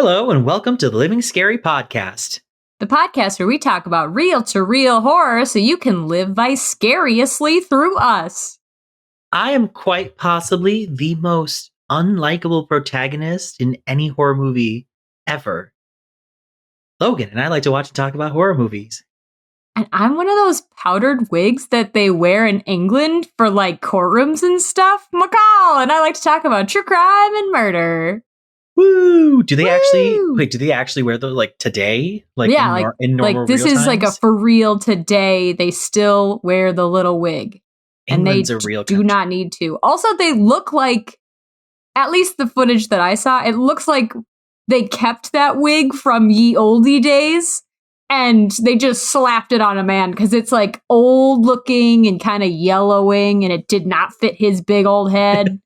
Hello, and welcome to the Living Scary Podcast. The podcast where we talk about real-to-real horror so you can live vicariously through us. I am quite possibly the most unlikable protagonist in any horror movie ever. Logan, and I like to watch and talk about horror movies. And I'm one of those powdered wigs that they wear in England for, like, courtrooms and stuff. McCall! And I like to talk about true crime and murder. Woo! Do they actually wear those, like, today? Like, yeah, in normal like, this real is, like, a times? for real today. They still wear the little wig. England's and a real do country. not need to. Also, they look like, at least the footage that I saw, it looks like they kept that wig from ye oldie days and they just slapped it on a man because it's like old looking and kind of yellowing and it did not fit his big old head.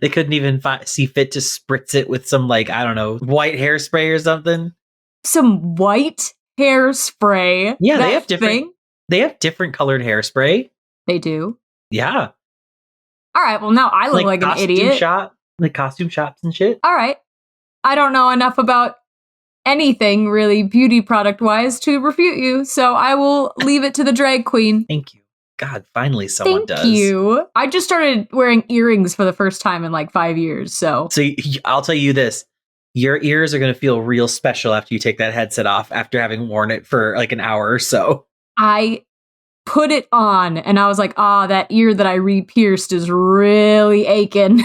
They couldn't even see fit to spritz it with some, like, I don't know, white hairspray or something. Some white hairspray. Yeah, they have different colored hairspray. They do. Yeah. All right. Well, now I look like an idiot. Costume shops and shit. All right. I don't know enough about anything really beauty product wise to refute you, so I will leave it to the drag queen. Thank you. God, finally someone does. Thank you. I just started wearing earrings for the first time in like 5 years, so I'll tell you this. Your ears are going to feel real special after you take that headset off after having worn it for like an hour or so. I put it on and I was like, that ear that I re-pierced is really aching.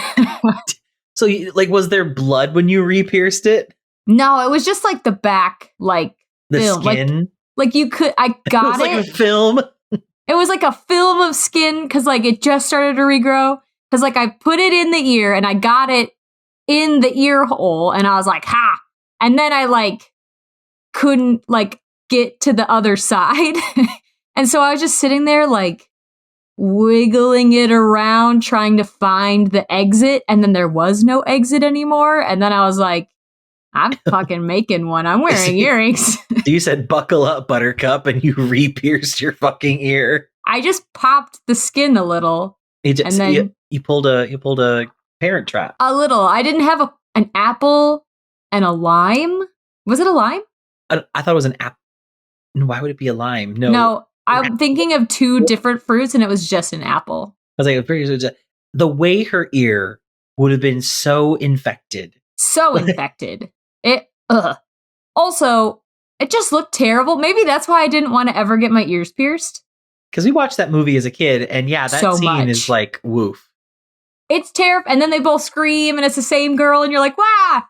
So, was there blood when you re-pierced it? No, it was just like the back, like the film. skin. Like you could, I got it. Was like a film. It was like a film of skin because like it just started to regrow. Because like I put it in the ear and I got it in the ear hole and I was like, ha! And then I like couldn't like get to the other side. And so I was just sitting there like wiggling it around trying to find the exit. And then there was no exit anymore. And then I was like, I'm fucking making one. I'm wearing earrings. You said buckle up, buttercup, and you re-pierced your fucking ear. I just popped the skin a little. And then you pulled a parent trap. A little. I didn't have an apple and a lime. Was it a lime? I thought it was an apple. Why would it be a lime? No, I'm thinking of two different fruits, and it was just an apple. I was like, the way her ear would have been so infected. So infected. Also, it just looked terrible. Maybe that's why I didn't want to ever get my ears pierced. Because we watched that movie as a kid, and yeah, that scene is like, woof. It's terrible. And then they both scream, and it's the same girl, and you're like, wah!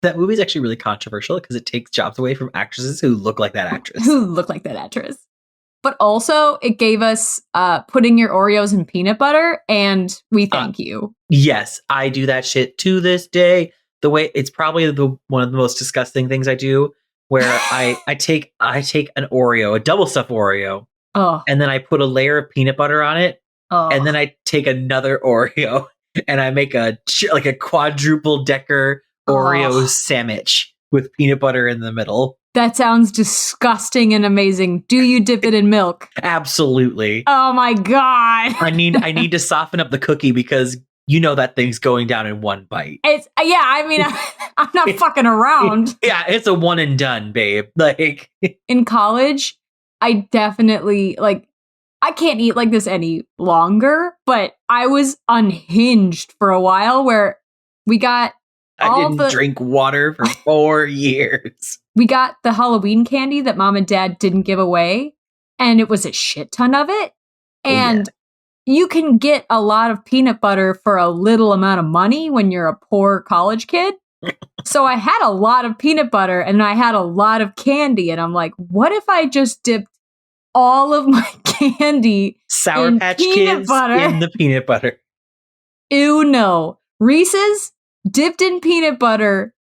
That movie is actually really controversial because it takes jobs away from actresses who look like that actress. But also, it gave us putting your Oreos in peanut butter, and we thank you. Yes, I do that shit to this day. The way it's probably one of the most disgusting things I do, where I take an Oreo, a double stuffed Oreo, and then I put a layer of peanut butter on it, and then I take another Oreo and I make a quadruple decker Oreo sandwich with peanut butter in the middle. That sounds disgusting and amazing. Do you dip it in milk? Absolutely. Oh my god! I need to soften up the cookie because you know that thing's going down in one bite. I'm not fucking around. Yeah, it's a one and done, babe. Like in college, I definitely I can't eat like this any longer, but I was unhinged for a while where we got I didn't drink water for 4 years. We got the Halloween candy that mom and dad didn't give away, and it was a shit ton of it. And you can get a lot of peanut butter for a little amount of money when you're a poor college kid. So I had a lot of peanut butter and I had a lot of candy. And I'm like, what if I just dipped all of my candy Sour in Patch peanut Kids butter? in the peanut butter. Ew, no. Reese's dipped in peanut butter,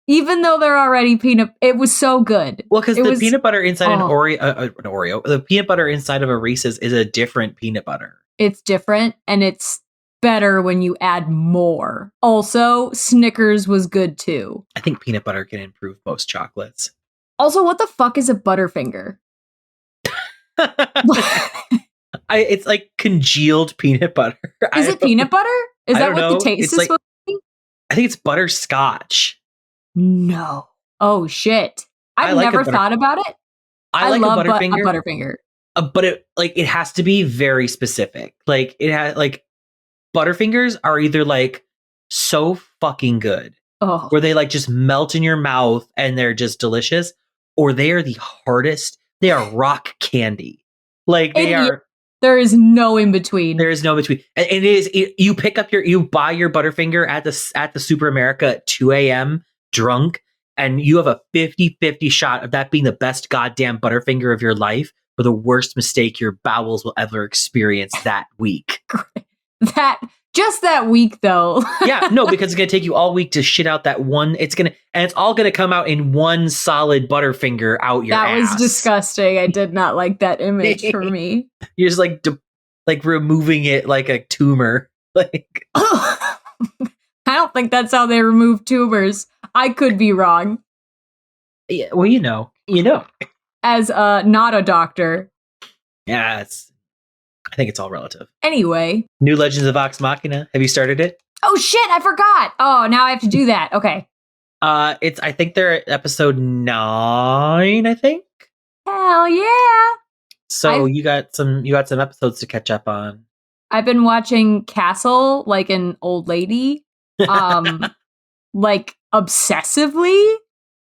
even though they're already peanut. It was so good. Well, because the peanut butter inside an Oreo, the peanut butter inside of a Reese's is a different peanut butter. It's different, and it's better when you add more. Also, Snickers was good too. I think peanut butter can improve most chocolates. Also, what the fuck is a Butterfinger? It's like congealed peanut butter. Is it peanut butter? Is that what the taste is like, supposed to be? I think it's butterscotch. No. Oh, shit. I've never thought about it. I love a Butterfinger. But it has to be very specific. Like, it has, like, Butterfingers are either, like, so fucking good, where they, like, just melt in your mouth and they're just delicious, or they are the hardest. They are rock candy. Like, they are... There is no in between. There is no between. And you buy your Butterfinger at the Super America at 2 a.m. drunk, and you have a 50-50 shot of that being the best goddamn Butterfinger of your life, or the worst mistake your bowels will ever experience that week. Just that week, though. Yeah, no, because it's going to take you all week to shit out that one. It's all going to come out in one solid Butterfinger out your ass. That was disgusting. I did not like that image for me. You're just like removing it like a tumor. Like, I don't think that's how they remove tumors. I could be wrong. Yeah, well, you know. As not a doctor. Yeah, I think it's all relative. Anyway. New Legends of Vox Machina. Have you started it? Oh shit, I forgot. Oh, now I have to do that. Okay. I think they're at episode 9, I think. Hell yeah. So you got some episodes to catch up on. I've been watching Castle like an old lady. Like obsessively.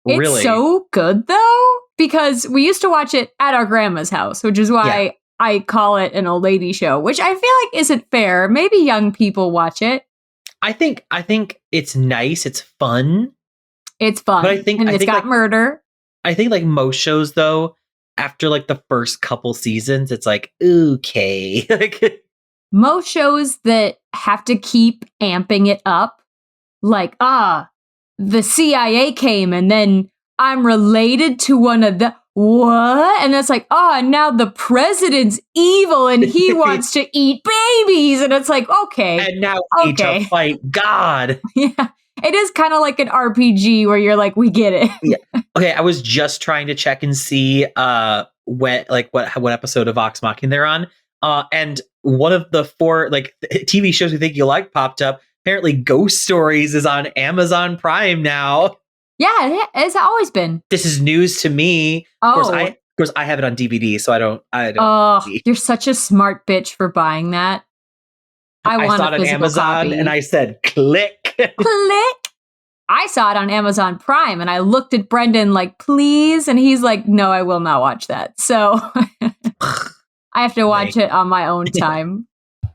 Really? It's so good though, because we used to watch it at our grandma's house, which is why I call it an old lady show, which I feel like isn't fair. Maybe young people watch it. I think it's nice. It's fun. It's fun. But it's got murder. I think like most shows though, after like the first couple seasons, it's like, okay. Most shows that have to keep amping it up, like, the CIA came and then I'm related to one of the... What? And it's like, now the president's evil and he wants to eat babies. And it's like, okay. And now we need to fight God. Yeah. It is kind of like an RPG where you're like, we get it. Yeah. Okay, I was just trying to check and see what episode of Vox Machina they're on. And one of the 4 like TV shows we think you like popped up. Apparently Ghost Stories is on Amazon Prime now. Yeah, it's always been. This is news to me. Of course I have it on DVD, so I don't. Oh, you're such a smart bitch for buying that. I want saw it on Amazon copy. And I said, click. Click. I saw it on Amazon Prime and I looked at Brendan like, please. And he's like, no, I will not watch that. So I have to watch it on my own time.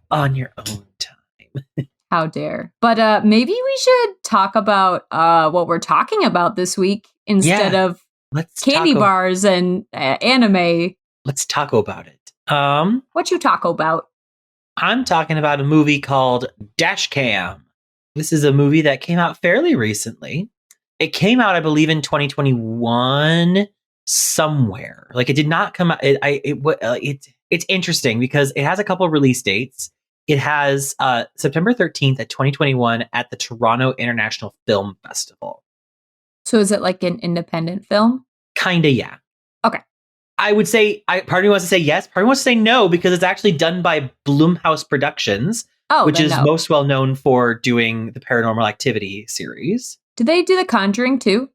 On your own time. How dare. But maybe we should talk about what we're talking about this week instead of candy bars and anime. Let's talk about it. What you talk about? I'm talking about a movie called Dashcam. This is a movie that came out fairly recently. It came out, I believe, in 2021 somewhere. Like, it did not come out. It's interesting because it has a couple of release dates. It has September 13th at 2021 at the Toronto International Film Festival. So is it like an independent film? Kinda, yeah. Okay. I would say, part of me wants to say yes, part of me wants to say no, because it's actually done by Blumhouse Productions, which is most well known for doing the Paranormal Activity series. Did they do The Conjuring too?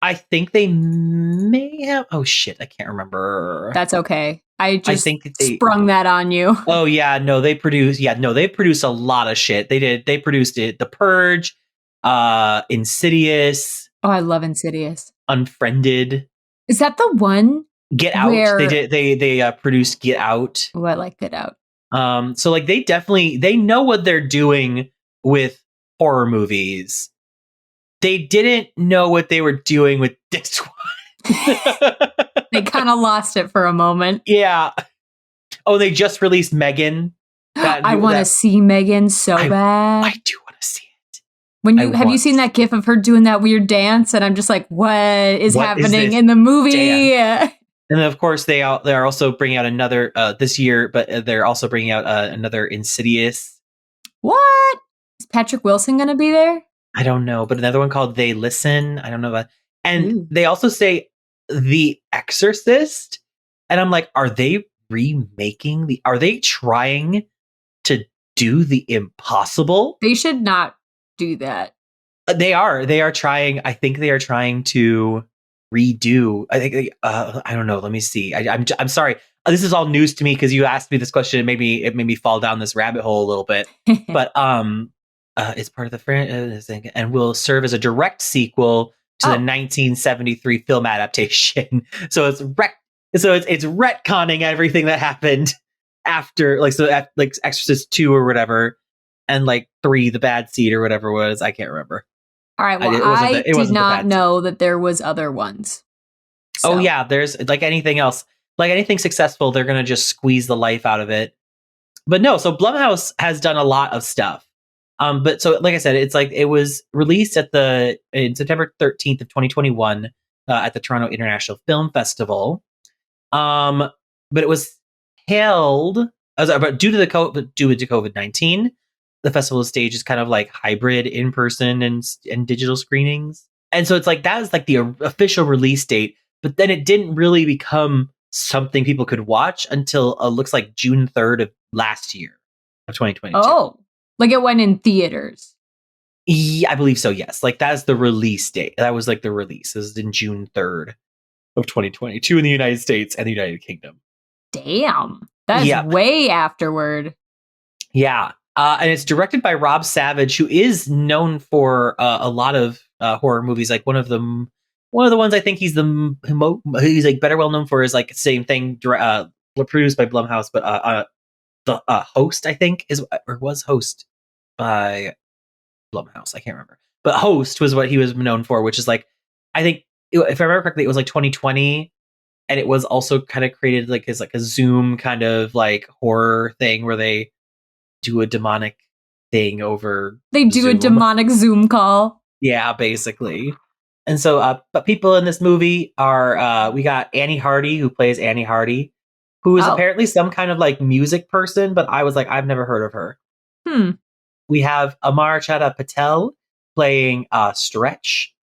I think they may have. Oh shit, I can't remember. That's okay. I think they sprung that on you. Oh yeah, no, they produce a lot of shit. They produced it, The Purge, Insidious. Oh, I love Insidious. Unfriended. Is that the one? Get Out. They produced Get Out. Oh, I like Get Out. So like they know what they're doing with horror movies. They didn't know what they were doing with this one. They kind of lost it for a moment. Yeah. Oh, they just released Megan. I want to see Megan so bad. I do want to see it. Have you seen that gif of her doing that weird dance? And I'm just like, what is happening in the movie? And then, of course, they are also bringing out another this year, but they're also bringing out another Insidious. What? Is Patrick Wilson going to be there? I don't know, but another one called They Listen. I don't know about. And they also say The Exorcist, and I'm like, are they remaking are they trying to do the impossible? They should not do that. They are trying. I think they are trying to redo. I think I don't know. Let me see. I'm sorry. This is all news to me because you asked me this question. It made me fall down this rabbit hole a little bit. But it's part of the franchise and will serve as a direct sequel to the 1973 film adaptation. So it's retconning everything that happened after, like Exorcist 2 or whatever, and like 3, the bad seed or whatever it was. I can't remember. All right. Well, I did not know that there was other ones. So. Oh yeah, there's like anything else, like anything successful, they're gonna just squeeze the life out of it. But no, so Blumhouse has done a lot of stuff. But so like I said, it's like it was released in September 13th of 2021 at the Toronto International Film Festival. But it was held due to COVID-19. The festival stage is kind of like hybrid in-person and digital screenings. And so it's like that was like the official release date, but then it didn't really become something people could watch until looks like June 3rd of last year of 2022. Oh, like it went in theaters. Yeah, I believe so, yes. Like that's the release date. That was like the release. This is in June 3rd of 2022 in the United States and the United Kingdom. Damn. That's way afterward. Yeah. And it's directed by Rob Savage, who is known for a lot of horror movies. Like one of the ones I think he's like better well known for is like same thing, produced by Blumhouse, but the Host, I think, was Host by Blumhouse. I can't remember, but Host was what he was known for, which is like, I think if I remember correctly, it was like 2020, and it was also kind of created like as like a Zoom kind of like horror thing where they do a demonic thing over. They do Zoom. A demonic Zoom call. Yeah, basically. And so, but people in this movie are, we got Annie Hardy, who plays Annie Hardy, who is apparently some kind of like music person, but I was like, I've never heard of her. We have Amar Chadha Patel playing Stretch.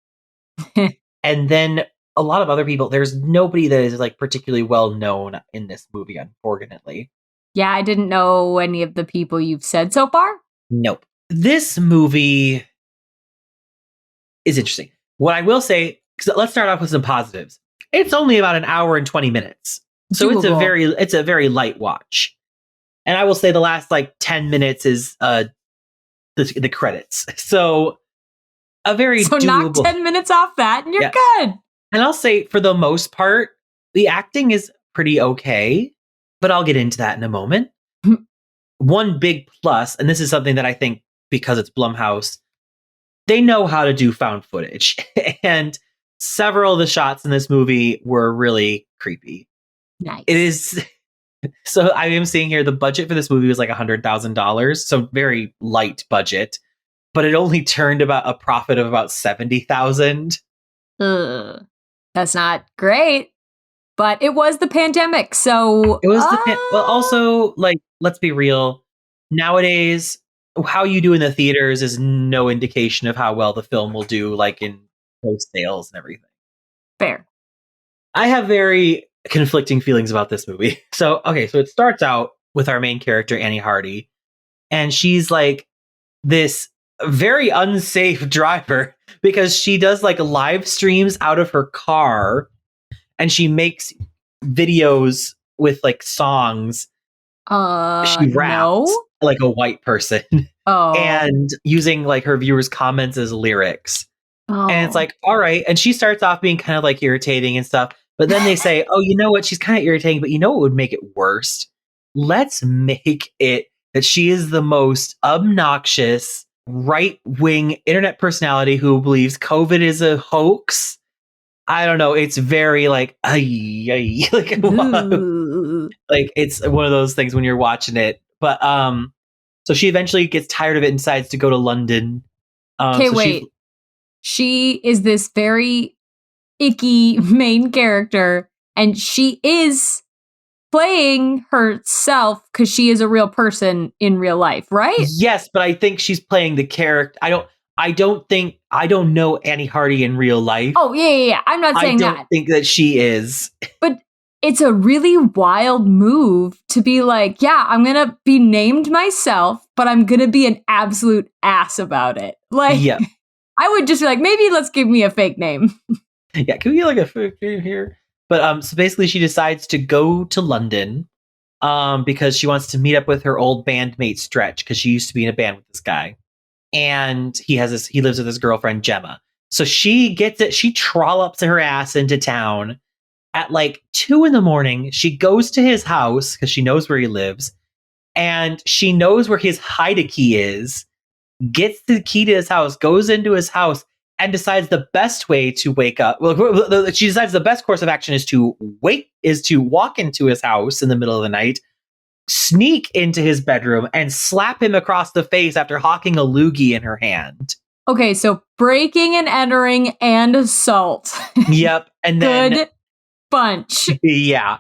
And then a lot of other people. There's nobody that is like particularly well known in this movie, unfortunately. Yeah, I didn't know any of the people you've said so far. Nope. This movie is interesting. What I will say, let's start off with some positives. It's only about an hour and 20 minutes. So doable. It's a very light watch. And I will say the last like 10 minutes is the credits. So doable. Knock 10 minutes off that and you're good. And I'll say for the most part, the acting is pretty okay. But I'll get into that in a moment. One big plus, and this is something that I think because it's Blumhouse, they know how to do found footage. And several of the shots in this movie were really creepy. Nice. It is. So I am seeing here the budget for this movie was like $100,000. So very light budget, but it only turned about a profit of about $70,000. That's not great. But it was the pandemic, so... It was well, also, like, let's be real. Nowadays, how you do in the theaters is no indication of how well the film will do, like, in post-sales and everything. Fair. I have very conflicting feelings about this movie. So it starts out with our main character, Annie Hardy, and she's, like, this very unsafe driver because she does, like, live streams out of her car. And she makes videos with like songs. She raps like a white person. And using like her viewers' comments as lyrics. And it's like, all right. And she starts off being kind of like irritating and stuff. But then they say, oh, you know what? She's kind of irritating, but you know what would make it worse? Let's make it that she is the most obnoxious right-wing internet personality who believes COVID is a hoax. I don't know. It's very like, like it's one of those things when you're watching it. But so she eventually gets tired of it and decides to go to London. Okay, wait. She is this very icky main character, and she is playing herself because she is a real person in real life, right? Yes, but I think she's playing the character. I don't know Annie Hardy in real life. Oh, yeah. I'm not saying that. I don't think that she is. But it's a really wild move to be like, yeah, I'm going to be named myself, but I'm going to be an absolute ass about it. Like, yeah. I would just be like, maybe let's give me a fake name. Yeah, can we get like a fake name here? But so basically she decides to go to London because she wants to meet up with her old bandmate Stretch, because she used to be in a band with this guy. And he lives with his girlfriend Gemma. So she gets it, she trollops her ass into town at like 2 a.m. She goes to his house because she knows where he lives, and she knows where his hide key is, gets the key to his house, goes into his house, and decides the best way to wake up. Well, she decides the best course of action is to walk into his house in the middle of the night, sneak into his bedroom, and slap him across the face after hawking a loogie in her hand. Okay, so breaking and entering and assault. Yep. And then good bunch. Yeah.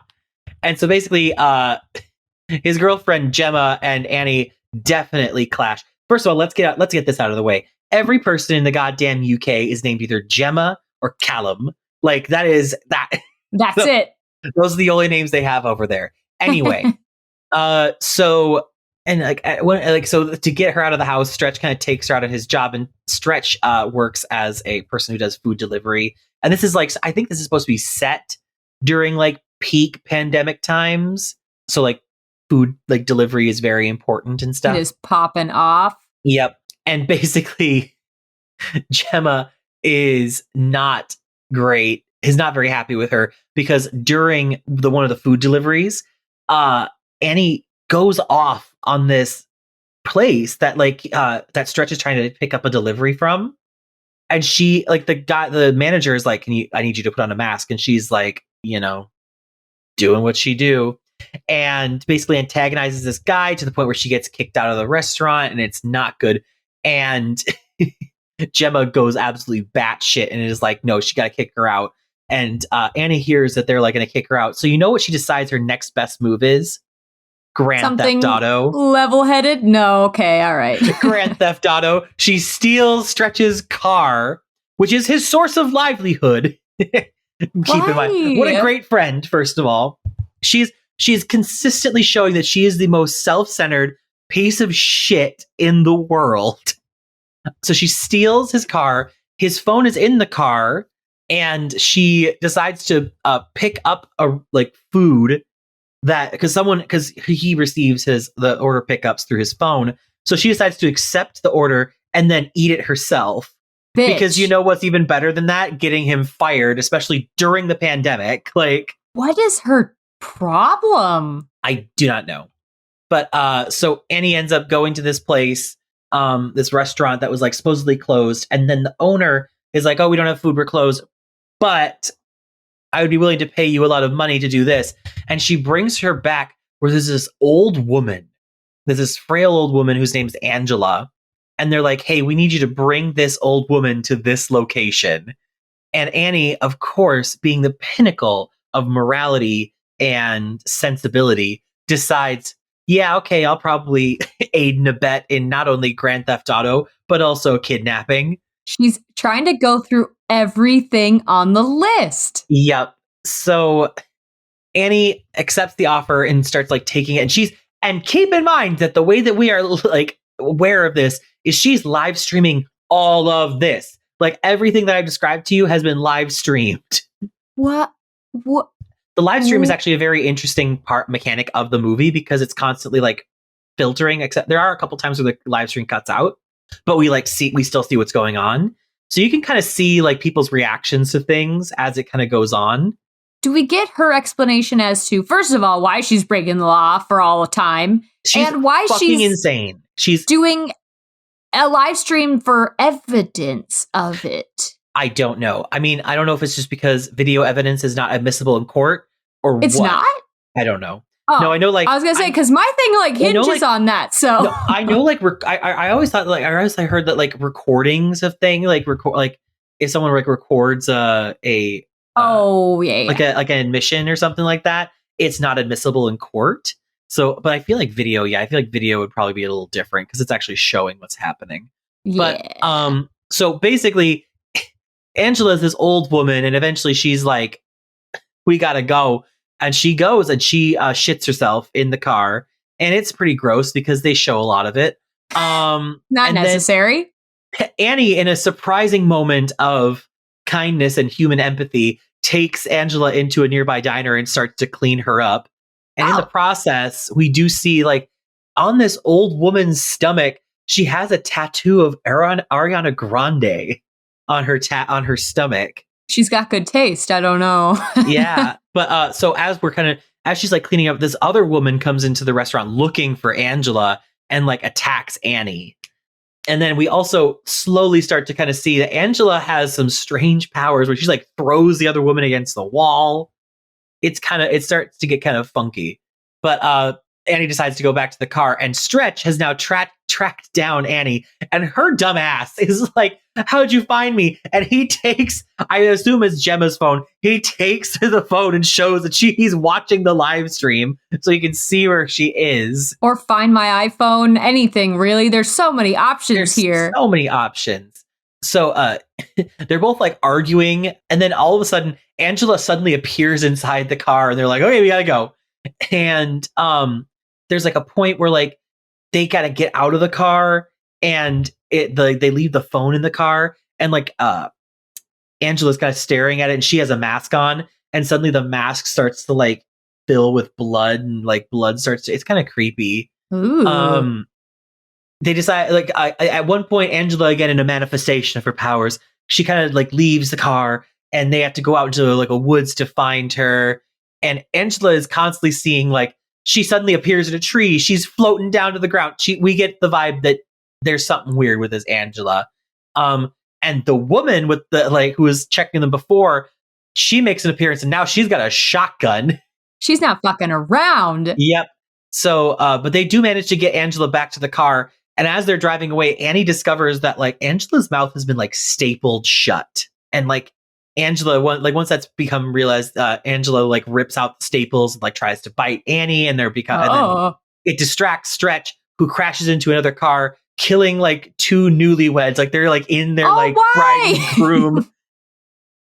And so basically, his girlfriend Gemma and Annie definitely clash. First of all, let's get this out of the way. Every person in the goddamn UK is named either Gemma or Callum. Like that's it. Those are the only names they have over there. Anyway, so to get her out of the house, Stretch kind of takes her out of his job, and Stretch works as a person who does food delivery. And this is I think this is supposed to be set during like peak pandemic times. So like food like delivery is very important and stuff. It is popping off. Yep. And basically Gemma is not great, is not very happy with her, because during one of the food deliveries, Annie goes off on this place that that Stretch is trying to pick up a delivery from. And she the manager is like, I need you to put on a mask. And she's like, doing what she do, and basically antagonizes this guy to the point where she gets kicked out of the restaurant, and it's not good. And Gemma goes absolutely batshit and is like, no, she got to kick her out. And Annie hears that they're like going to kick her out. So what she decides her next best move is? Grand Theft Auto. Level-headed? No, okay, all right. Grand Theft Auto. She steals Stretch's car, which is his source of livelihood. Keep in mind, what a great friend, first of all. She's consistently showing that she is the most self-centered piece of shit in the world. So she steals his car. His phone is in the car, and she decides to pick up food because he receives the order pickups through his phone. So she decides to accept the order and then eat it herself. Bitch. Because what's even better than that? Getting him fired, especially during the pandemic. What is her problem? I do not know. But so Annie ends up going to this place, this restaurant that was supposedly closed, and then the owner is like, "Oh, we don't have food, we're closed, but I would be willing to pay you a lot of money to do this." And she brings her back where there's this old woman, there's this frail old woman whose name's Angela, and they're like, "Hey, we need you to bring this old woman to this location." And Annie, of course, being the pinnacle of morality and sensibility, decides, yeah, okay, I'll probably aid and abet in not only Grand Theft Auto, but also kidnapping. She's trying to go through everything on the list. Yep. So Annie accepts the offer and starts taking it. And keep in mind that the way that we are aware of this is she's live streaming all of this. Everything that I've described to you has been live streamed. What? The live stream is actually a very interesting mechanic of the movie, because it's constantly filtering, except there are a couple times where the live stream cuts out, but we still see what's going on. So you can kind of see people's reactions to things as it kind of goes on. Do we get her explanation as to, first of all, why she's breaking the law for all the time, and why she's insane? She's doing a live stream for evidence of it. I don't know. I mean, I don't know if it's just because video evidence is not admissible in court, or it's what. not. I don't know. Oh, no, I know. I was gonna say, because my thing hinges on that. So no, I know. I always thought I heard that recordings of thing if someone records an admission or something like that, it's not admissible in court. So, but I feel video. Yeah, I feel video would probably be a little different because it's actually showing what's happening. Yeah. But so basically, Angela's this old woman, and eventually she's like, "We gotta go," and she goes and she shits herself in the car, and it's pretty gross because they show a lot of it. Not necessary. Annie, in a surprising moment of kindness and human empathy, takes Angela into a nearby diner and starts to clean her up. And in the process, we do see like on this old woman's stomach, she has a tattoo of Ariana Grande on her stomach. She's got good taste. I don't know. Yeah. But so as she's like cleaning up, this other woman comes into the restaurant looking for Angela and like attacks Annie. And then we also slowly start to kind of see that Angela has some strange powers where she's like throws the other woman against the wall. It starts to get kind of funky. But Annie decides to go back to the car, and Stretch has now tracked down Annie, and her dumb ass is like, how'd you find me? And he takes, I assume it's Gemma's phone, he takes the phone and shows that he's watching the live stream so you can see where she is. Or find my iPhone, anything really. There's so many options here. So many options. So they're both like arguing, and then all of a sudden Angela suddenly appears inside the car, and they're like, okay, we gotta go. And there's like a point where like they gotta get out of the car, and they leave the phone in the car, and like Angela's kind of staring at it, and she has a mask on, and suddenly the mask starts to like fill with blood, and like blood starts to, it's kind of creepy. Ooh. They decide like at one point, Angela, again in a manifestation of her powers, she kind of like leaves the car, and they have to go out into like a woods to find her. And Angela is constantly seeing like she suddenly appears in a tree. She's floating down to the ground. We get the vibe that there's something weird with this Angela. And the woman with the like who was checking them before, she makes an appearance, and now she's got a shotgun. She's not fucking around. Yep. So, but they do manage to get Angela back to the car. And as they're driving away, Annie discovers that like Angela's mouth has been like stapled shut. And like Angela, once that's become realized, Angela like rips out the staples and like tries to bite Annie, and and then it distracts Stretch, who crashes into another car, killing like two newlyweds. Like they're like in their like bride and groom.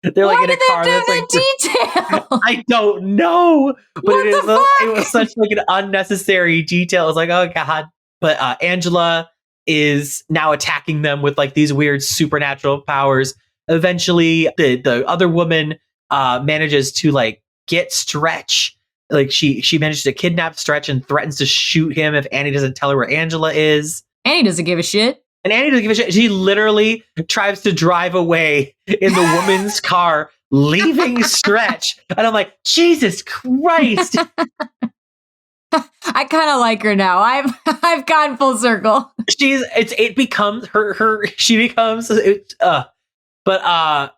They're like in a car that's like detail. I don't know, but it was such like an unnecessary detail. I was like, oh god. But Angela is now attacking them with like these weird supernatural powers. Eventually, the other woman manages to like get Stretch. Like she manages to kidnap Stretch and threatens to shoot him if Annie doesn't tell her where Angela is. Annie doesn't give a shit. And Annie doesn't give a shit. She literally tries to drive away in the woman's car, leaving Stretch. And I'm like, Jesus Christ. I kind of like her now. I've gone full circle. It becomes her. She becomes but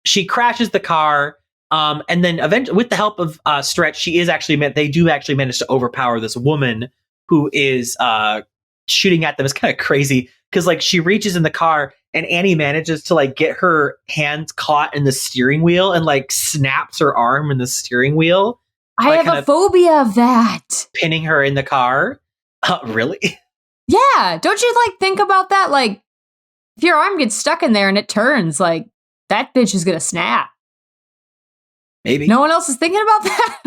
she crashes the car. And then eventually, with the help of Stretch, they do actually manage to overpower this woman who is shooting at them. Is kind of crazy because like she reaches in the car, and Annie manages to like get her hands caught in the steering wheel and like snaps her arm in the steering wheel. I have a phobia of that. Pinning her in the car. Really? Yeah. Don't you like think about that? Like if your arm gets stuck in there and it turns, like that bitch is gonna snap. Maybe. No one else is thinking about that?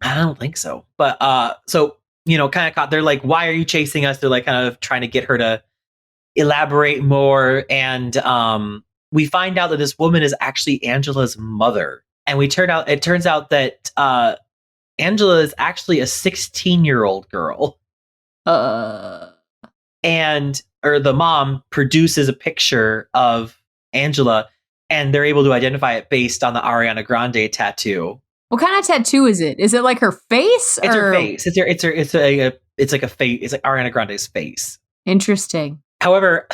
I don't think so. But so kind of caught. They're like, "Why are you chasing us?" They're like, kind of trying to get her to elaborate more, and we find out that this woman is actually Angela's mother, and it turns out that Angela is actually a 16-year-old girl. And the mom produces a picture of Angela, and they're able to identify it based on the Ariana Grande tattoo. What kind of tattoo is it? Is it like her face? It's her face. It's like a face. It's like Ariana Grande's face. Interesting. However,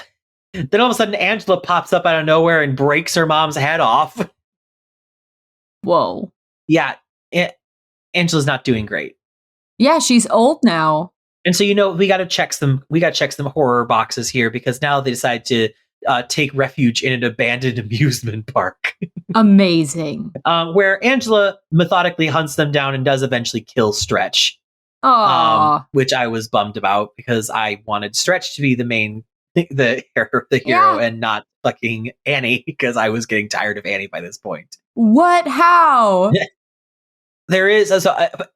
then all of a sudden Angela pops up out of nowhere and breaks her mom's head off. Whoa. Yeah. Angela's not doing great. Yeah, she's old now. And so, we got to check some horror boxes here, because now they decide to take refuge in an abandoned amusement park. Amazing. Where Angela methodically hunts them down and does eventually kill Stretch. Which I was bummed about, because I wanted Stretch to be the hero and not fucking Annie, because I was getting tired of Annie by this point. What? How? There is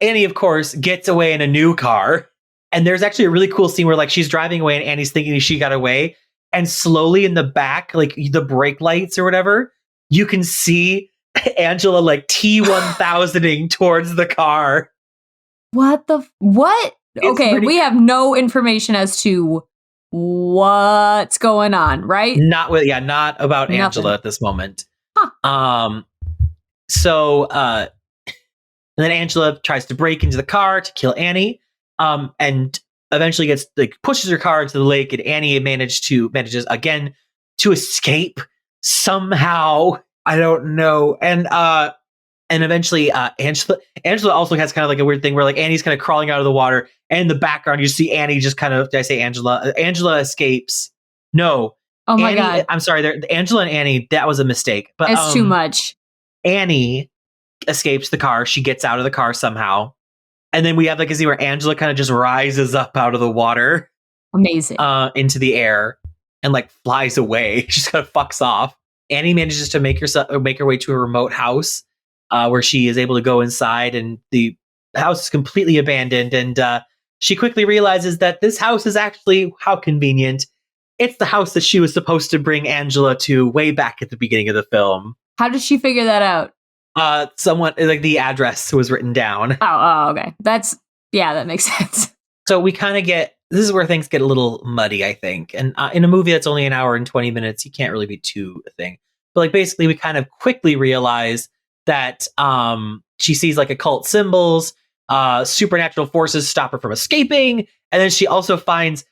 Annie, of course, gets away in a new car, and there's actually a really cool scene where like she's driving away and Annie's thinking she got away, and slowly in the back, like the brake lights or whatever, you can see Angela like T1000ing towards the car. What? Okay, we have no information as to what's going on, right? Not about Nothing. Angela at this moment. Huh. And then Angela tries to break into the car to kill Annie, and eventually pushes her car into the lake, and Annie manages again to escape somehow. I don't know. And eventually Angela also has kind of like a weird thing where like Annie's kind of crawling out of the water, and in the background you see Annie just kind of, did I say Angela? Angela escapes. No. Oh my God. I'm sorry. Angela and Annie, that was a mistake. But it's too much. Annie escapes the car. She gets out of the car somehow. And then we have like a scene where Angela kind of just rises up out of the water. Amazing. Into the air and like flies away. She just kind of fucks off. Annie manages to make her way to a remote house where she is able to go inside, and the house is completely abandoned. And she quickly realizes that this house is actually, how convenient, it's the house that she was supposed to bring Angela to way back at the beginning of the film. How did she figure that out? Someone, like the address was written down. Oh, okay. That makes sense. So we kind of this is where things get a little muddy, I think. And in a movie that's only an hour and 20 minutes, you can't really be too a thing. But like basically we kind of quickly realize that she sees like occult symbols, supernatural forces stop her from escaping. And then she also finds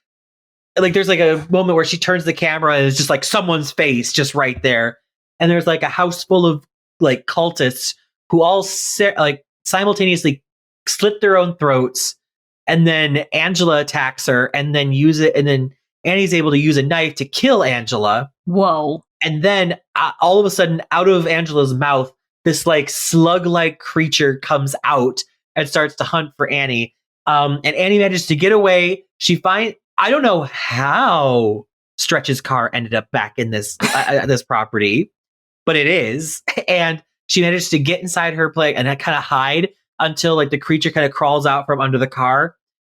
like there's like a moment where she turns the camera and it's just like someone's face just right there. And there's like a house full of like cultists who all like simultaneously slit their own throats, and then Angela attacks her, and then then Annie's able to use a knife to kill Angela. Whoa. And then all of a sudden out of Angela's mouth, this like slug-like creature comes out and starts to hunt for Annie. And Annie manages to get away. I don't know how Stretch's car ended up back in this this property, but it is. And she managed to get inside her plane and kind of hide until like the creature kind of crawls out from under the car.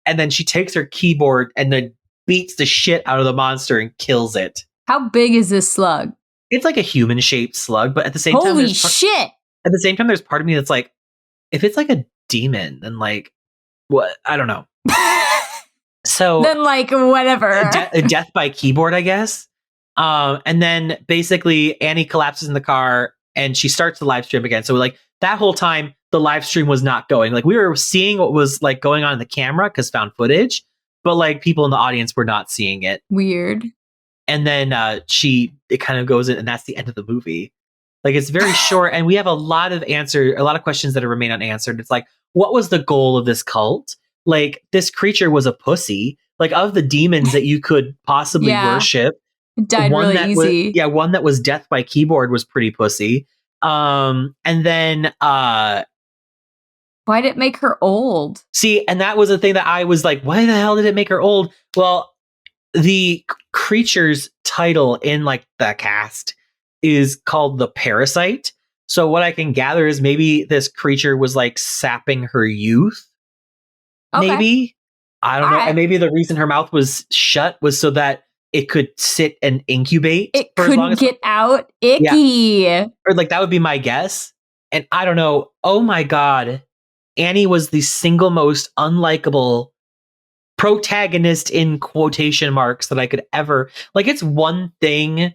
And then she takes her keyboard and then beats the shit out of the monster and kills it. How big is this slug? It's like a human-shaped slug, but at the same time, holy shit! At the same time, there's part of me that's like, if it's like a demon, then like, what? I don't know. So then like whatever. Death by keyboard, I guess. And then basically Annie collapses in the car and she starts the live stream again. So like that whole time, the live stream was not going. Like we were seeing what was like going on in the camera because found footage, but like people in the audience were not seeing it. Weird. And then it kind of goes in, and that's the end of the movie. Like it's very short, and we have a lot of questions that remain unanswered. It's like, what was the goal of this cult? Like this creature was a pussy. Like of the demons that you could possibly worship, it died really easy. One that was death by keyboard was pretty pussy. And then why did it make her old? See, and that was the thing that I was like, why the hell did it make her old? Well, the creature's title in like the cast is called the Parasite. So what I can gather is maybe this creature was like sapping her youth. Okay. Maybe. I don't know. Right. And maybe the reason her mouth was shut was so that it could sit and incubate. It couldn't get out. Icky. Yeah. Or like that would be my guess. And I don't know. Oh my God. Annie was the single most unlikable protagonist in quotation marks that I could ever like. It's one thing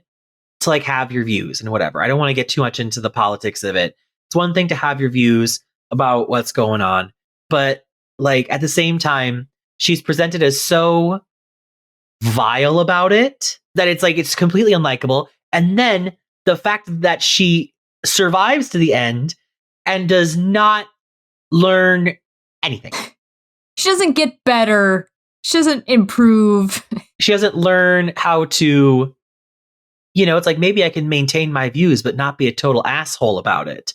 to like have your views and whatever. I don't want to get too much into the politics of it. It's one thing to have your views about what's going on, but like at the same time, she's presented as so vile about it that it's like it's completely unlikable. And then the fact that she survives to the end and does not learn anything. She doesn't get better. She doesn't improve. She doesn't learn how to, it's like maybe I can maintain my views, but not be a total asshole about it.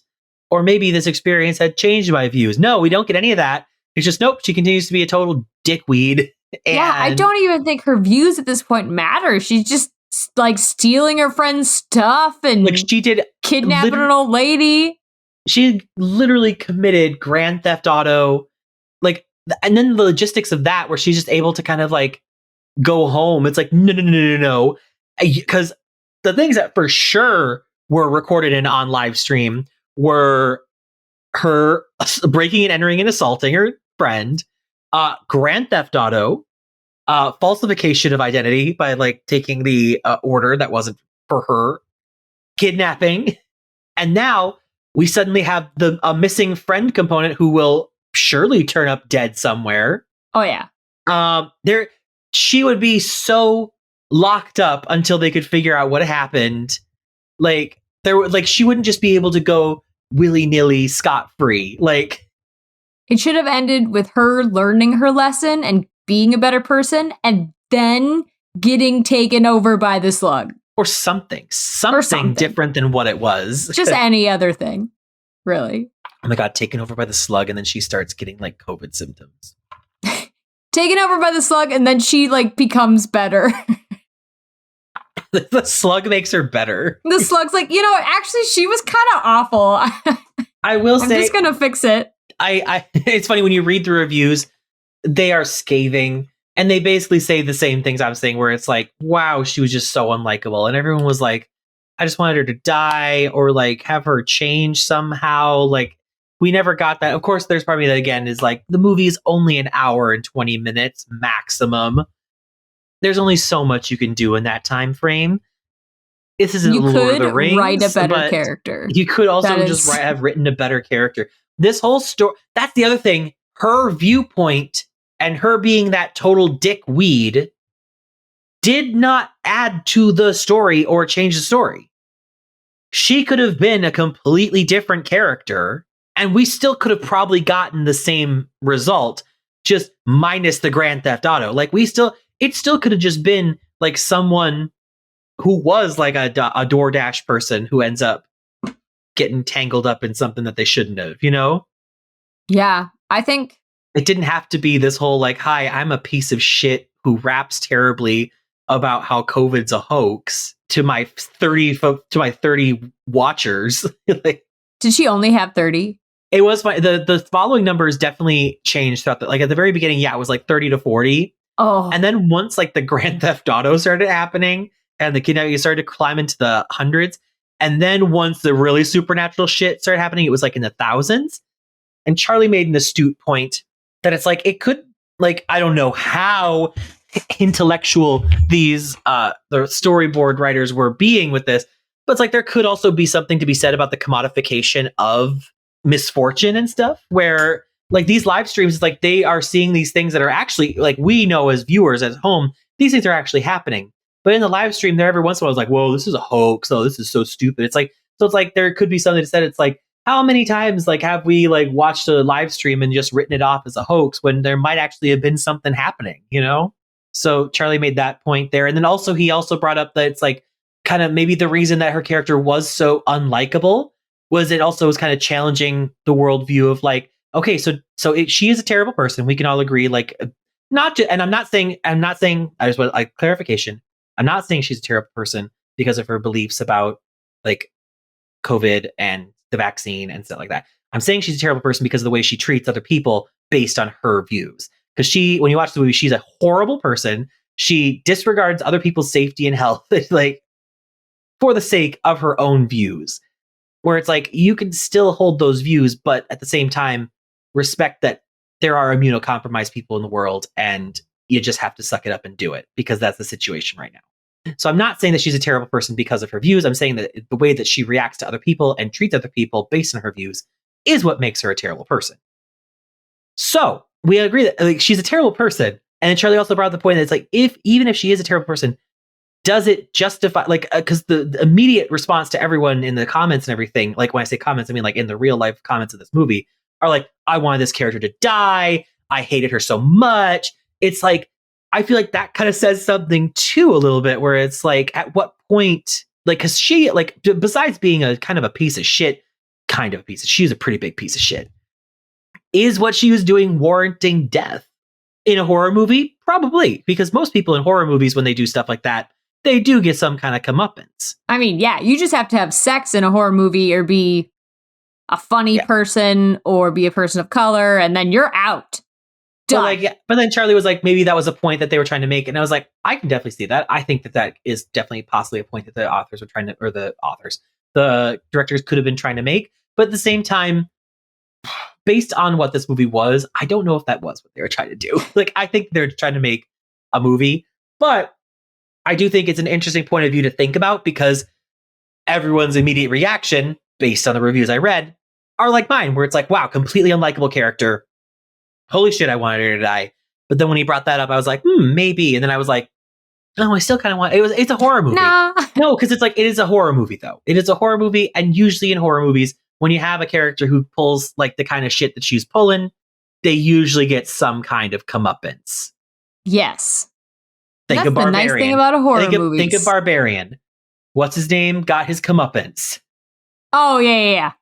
Or maybe this experience had changed my views. No, we don't get any of that. It's just, nope, she continues to be a total dickweed. Yeah, I don't even think her views at this point matter. She's just like stealing her friend's stuff and like she did kidnapping an old lady. She literally committed Grand Theft Auto, like, and then the logistics of that, where she's just able to kind of like go home. It's like, no. because the things that for sure were recorded and on live stream were her breaking and entering and assaulting her friend, Grand Theft Auto, falsification of identity by like taking the order that wasn't for her, kidnapping, and now we suddenly have a missing friend component who will surely turn up dead somewhere. Oh yeah. She would be so locked up until they could figure out what happened. Like she wouldn't just be able to go willy-nilly scot-free. Like, it should have ended with her learning her lesson and being a better person and then getting taken over by the slug. Or something different than what it was. Just any other thing, really. Oh my God, taken over by the slug, and then she starts getting like COVID symptoms. Taken over by the slug, and then she like becomes better. The slug makes her better. The slug's like, actually, she was kind of awful. I will say, I'm just gonna fix it. It's funny when you read the reviews, they are scathing, and they basically say the same things I'm saying, where it's like, wow, she was just so unlikable, and everyone was like, I just wanted her to die or like have her change somehow. Like, we never got that. Of course, there's probably that again is like the movie is only an hour and 20 minutes maximum. There's only so much you can do in that time frame. This isn't Lord of the Rings. You could write a better character. You could also have written a better character. This whole story, that's the other thing. Her viewpoint and her being that total dick weed did not add to the story or change the story. She could have been a completely different character, and we still could have probably gotten the same result, just minus the Grand Theft Auto. Like, it still could have just been like someone who was like a DoorDash person who ends up getting tangled up in something that they shouldn't have, Yeah, I think it didn't have to be this whole like, hi, I'm a piece of shit who raps terribly about how COVID's a hoax to my 30 watchers. Like, did she only have 30? It was fine. The following numbers definitely changed throughout like at the very beginning, yeah, it was like 30 to 40. Oh. And then once like the Grand Theft Auto started happening and the kidnapping started to climb into the hundreds, and then once the really supernatural shit started happening, it was like in the thousands. And Charlie made an astute point that it's like, it could, like, I don't know how intellectual these the storyboard writers were being with this, but it's like there could also be something to be said about the commodification of misfortune and stuff, where like these live streams, like they are seeing these things that are actually, like, we know as viewers at home, these things are actually happening. But in the live stream, there every once in a while, I was like, whoa, this is a hoax. Oh, this is so stupid. It's like, so it's like there could be something to said. It's like, how many times like have we like watched a live stream and just written it off as a hoax when there might actually have been something happening, So Charlie made that point there. And then also he also brought up that it's like kind of maybe the reason that her character was so unlikable was it also was kind of challenging the worldview of like, okay, she is a terrible person. We can all agree, like, and I'm not saying, I just want like clarification. I'm not saying she's a terrible person because of her beliefs about like COVID and the vaccine and stuff like that. I'm saying she's a terrible person because of the way she treats other people based on her views. Because when you watch the movie, she's a horrible person. She disregards other people's safety and health, like for the sake of her own views. Where it's like, you can still hold those views, but at the same time, respect that there are immunocompromised people in the world and you just have to suck it up and do it because that's the situation right now. So I'm not saying that she's a terrible person because of her views. I'm saying that the way that she reacts to other people and treats other people based on her views is what makes her a terrible person. So we agree that like, she's a terrible person. And Charlie also brought up the point that it's like, even if she is a terrible person, does it justify, like, because the immediate response to everyone in the comments and everything, like when I say comments, I mean like in the real life comments of this movie, are like, I wanted this character to die. I hated her so much. It's like, I feel like that kind of says something too a little bit, where it's like, at what point, like, because she, like, besides being a kind of a piece of shit, she's a pretty big piece of shit. Is what she was doing warranting death in a horror movie? Probably, because most people in horror movies, when they do stuff like that, they do get some kind of comeuppance. I mean, yeah, you just have to have sex in a horror movie or be a funny person or be a person of color, and then you're out. But then Charlie was like, maybe that was a point that they were trying to make. And I was like, I can definitely see that. I think that is definitely possibly a point that the directors could have been trying to make. But at the same time, based on what this movie was, I don't know if that was what they were trying to do. Like, I think they're trying to make a movie, but I do think it's an interesting point of view to think about, because everyone's immediate reaction, based on the reviews I read, are like mine, where it's like, wow, completely unlikable character. Holy shit, I wanted her to die. But then when he brought that up, I was like, maybe. And then I was like, no, I still kind of want it's a horror movie. Nah. No, because it's like, it is a horror movie, though. It is a horror movie, and usually in horror movies, when you have a character who pulls like the kind of shit that she's pulling, they usually get some kind of comeuppance. Yes. Think of Barbarian. The nice thing about a horror movie. Think of Barbarian. What's his name? Got his comeuppance. Oh, yeah.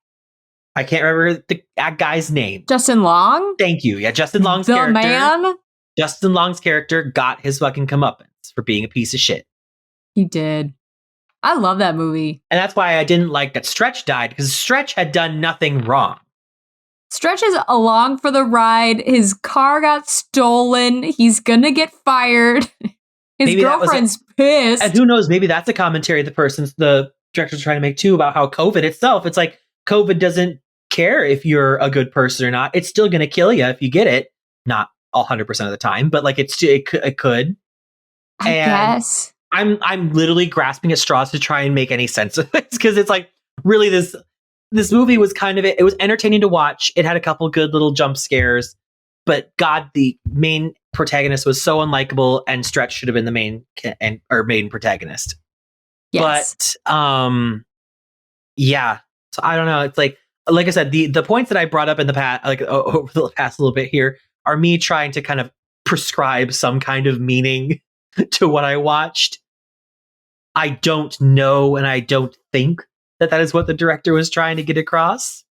I can't remember the guy's name. Justin Long? Thank you. Yeah, Justin Long's character. Man? Justin Long's character got his fucking comeuppance for being a piece of shit. He did. I love that movie. And that's why I didn't like that Stretch died, because Stretch had done nothing wrong. Stretch is along for the ride. His car got stolen. He's gonna get fired. His girlfriend's pissed. And who knows, maybe that's a commentary the director's trying to make too, about how COVID itself, it's like, COVID doesn't care if you're a good person or not. It's still going to kill you if you get it. Not 100% of the time, but like it could. I guess. I'm literally grasping at straws to try and make any sense of it, because it's like, really, this movie was kind of it was entertaining to watch. It had a couple good little jump scares, but God, the main protagonist was so unlikable, and Stretch should have been the main protagonist. Yes. But yeah. So I don't know. It's like I said, the points that I brought up in the past, like over the past little bit here, are me trying to kind of prescribe some kind of meaning to what I watched. I don't know, and I don't think that is what the director was trying to get across.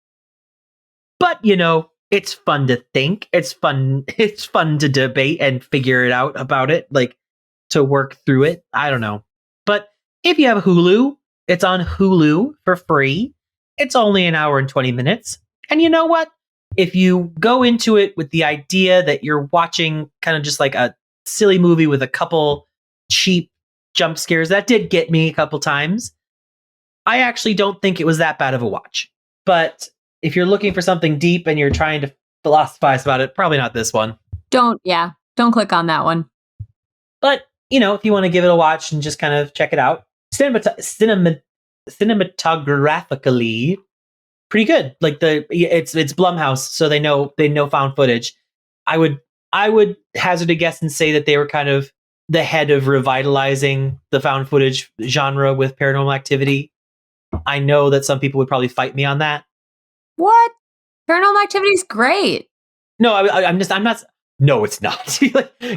But it's fun to think. It's fun to debate and figure it out about it, like to work through it. I don't know. But if you have Hulu, it's on Hulu for free. It's only an hour and 20 minutes. And you know what? If you go into it with the idea that you're watching kind of just like a silly movie with a couple cheap jump scares, that did get me a couple times. I actually don't think it was that bad of a watch. But if you're looking for something deep and you're trying to philosophize about it, probably not this one. Don't click on that one. But, if you want to give it a watch and just kind of check it out, cinematographically pretty good. Like it's Blumhouse, so they know found footage. I would hazard a guess and say that they were kind of the head of revitalizing the found footage genre with Paranormal Activity. I know that some people would probably fight me on that. What? Paranormal Activity is great. No, I'm not. No, it's not.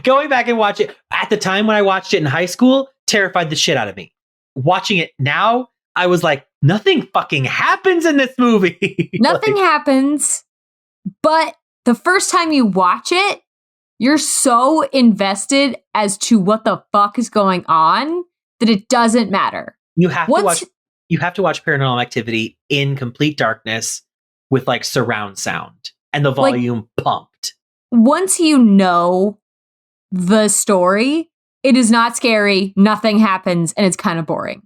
Going back and watch it at the time when I watched it in high school terrified the shit out of me. Watching it now, I was like, nothing fucking happens in this movie. Nothing happens. But the first time you watch it, you're so invested as to what the fuck is going on that it doesn't matter. You have to watch Paranormal Activity in complete darkness with like surround sound and the volume pumped. Once you know the story, it is not scary, nothing happens, and it's kind of boring.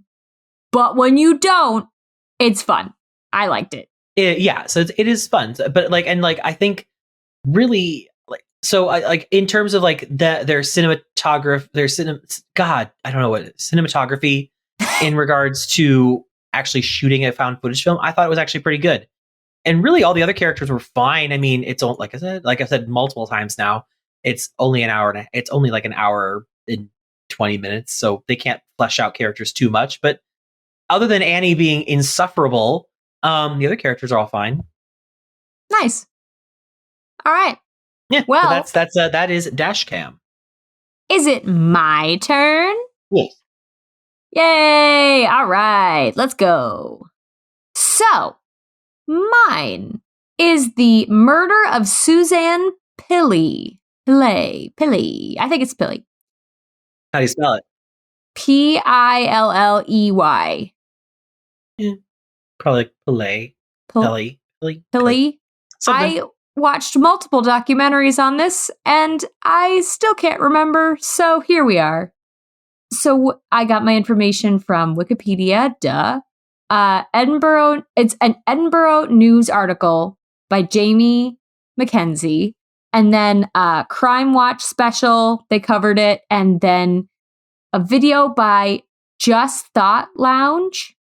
But when you don't, it's fun. I liked it. So it is fun. But I think really in terms of like their cinematography, I don't know what cinematography in regards to actually shooting a found footage film, I thought it was actually pretty good. And really all the other characters were fine. I mean, it's like I said multiple times now, it's only an hour and 20 minutes, so they can't flesh out characters too much. But other than Annie being insufferable, the other characters are all fine. Nice. All right. Yeah. Well, so that is Dashcam. Is it my turn? Yes. Yay! All right, let's go. So, mine is the murder of Suzanne Pilley. Pilley. I think it's Pilley. How do you spell it? Pilley. Yeah, probably like Pilley. Pilley. watched multiple documentaries on this, and I still can't remember, so here we are. So I got my information from Wikipedia, duh. It's an Edinburgh News article by Jamie Mackenzie, and then Crime Watch special, they covered it, and then a video by Just Thought Lounge.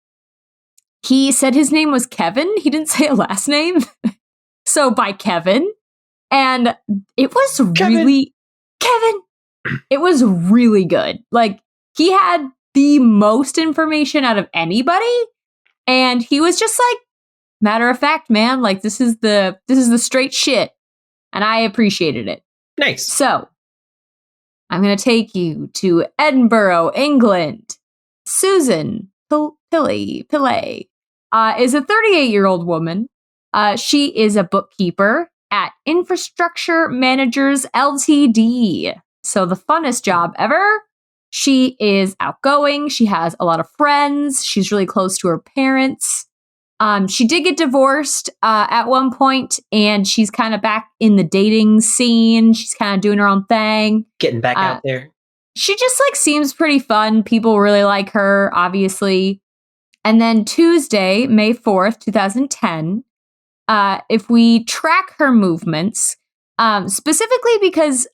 He said his name was Kevin. He didn't say a last name. So by Kevin. And it was really... Kevin! It was really good. Like, he had the most information out of anybody. And he was just like, matter of fact, man, like, this is the straight shit. And I appreciated it. Nice. So, I'm going to take you to Edinburgh, England. Susan Pillay is a 38-year-old woman. She is a bookkeeper at Infrastructure Managers Ltd. So the funnest job ever. She is outgoing. She has a lot of friends. She's really close to her parents. She did get divorced at one point, and she's kind of back in the dating scene. She's kind of doing her own thing. Getting back out there. She just like seems pretty fun. People really like her, obviously. And then Tuesday, May 4th, 2010, if we track her movements, specifically because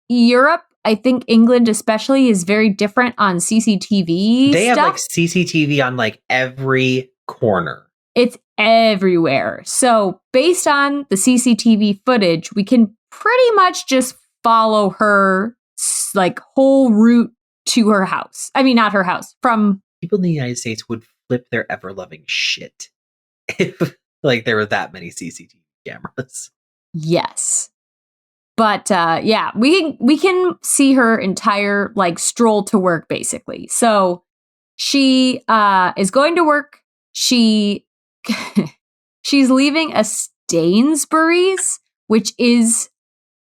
Europe, I think England especially, is very different on CCTV They stuff. have like CCTV on like every corner. It's everywhere. So based on the CCTV footage, we can pretty much just follow her like whole route to her house. I mean, not her house. From people in the United States would flip their ever-loving shit if like there were that many CCTV cameras. Yes. But yeah, we can see her entire like stroll to work basically. So she is going to work. She's leaving a Stainsbury's, which is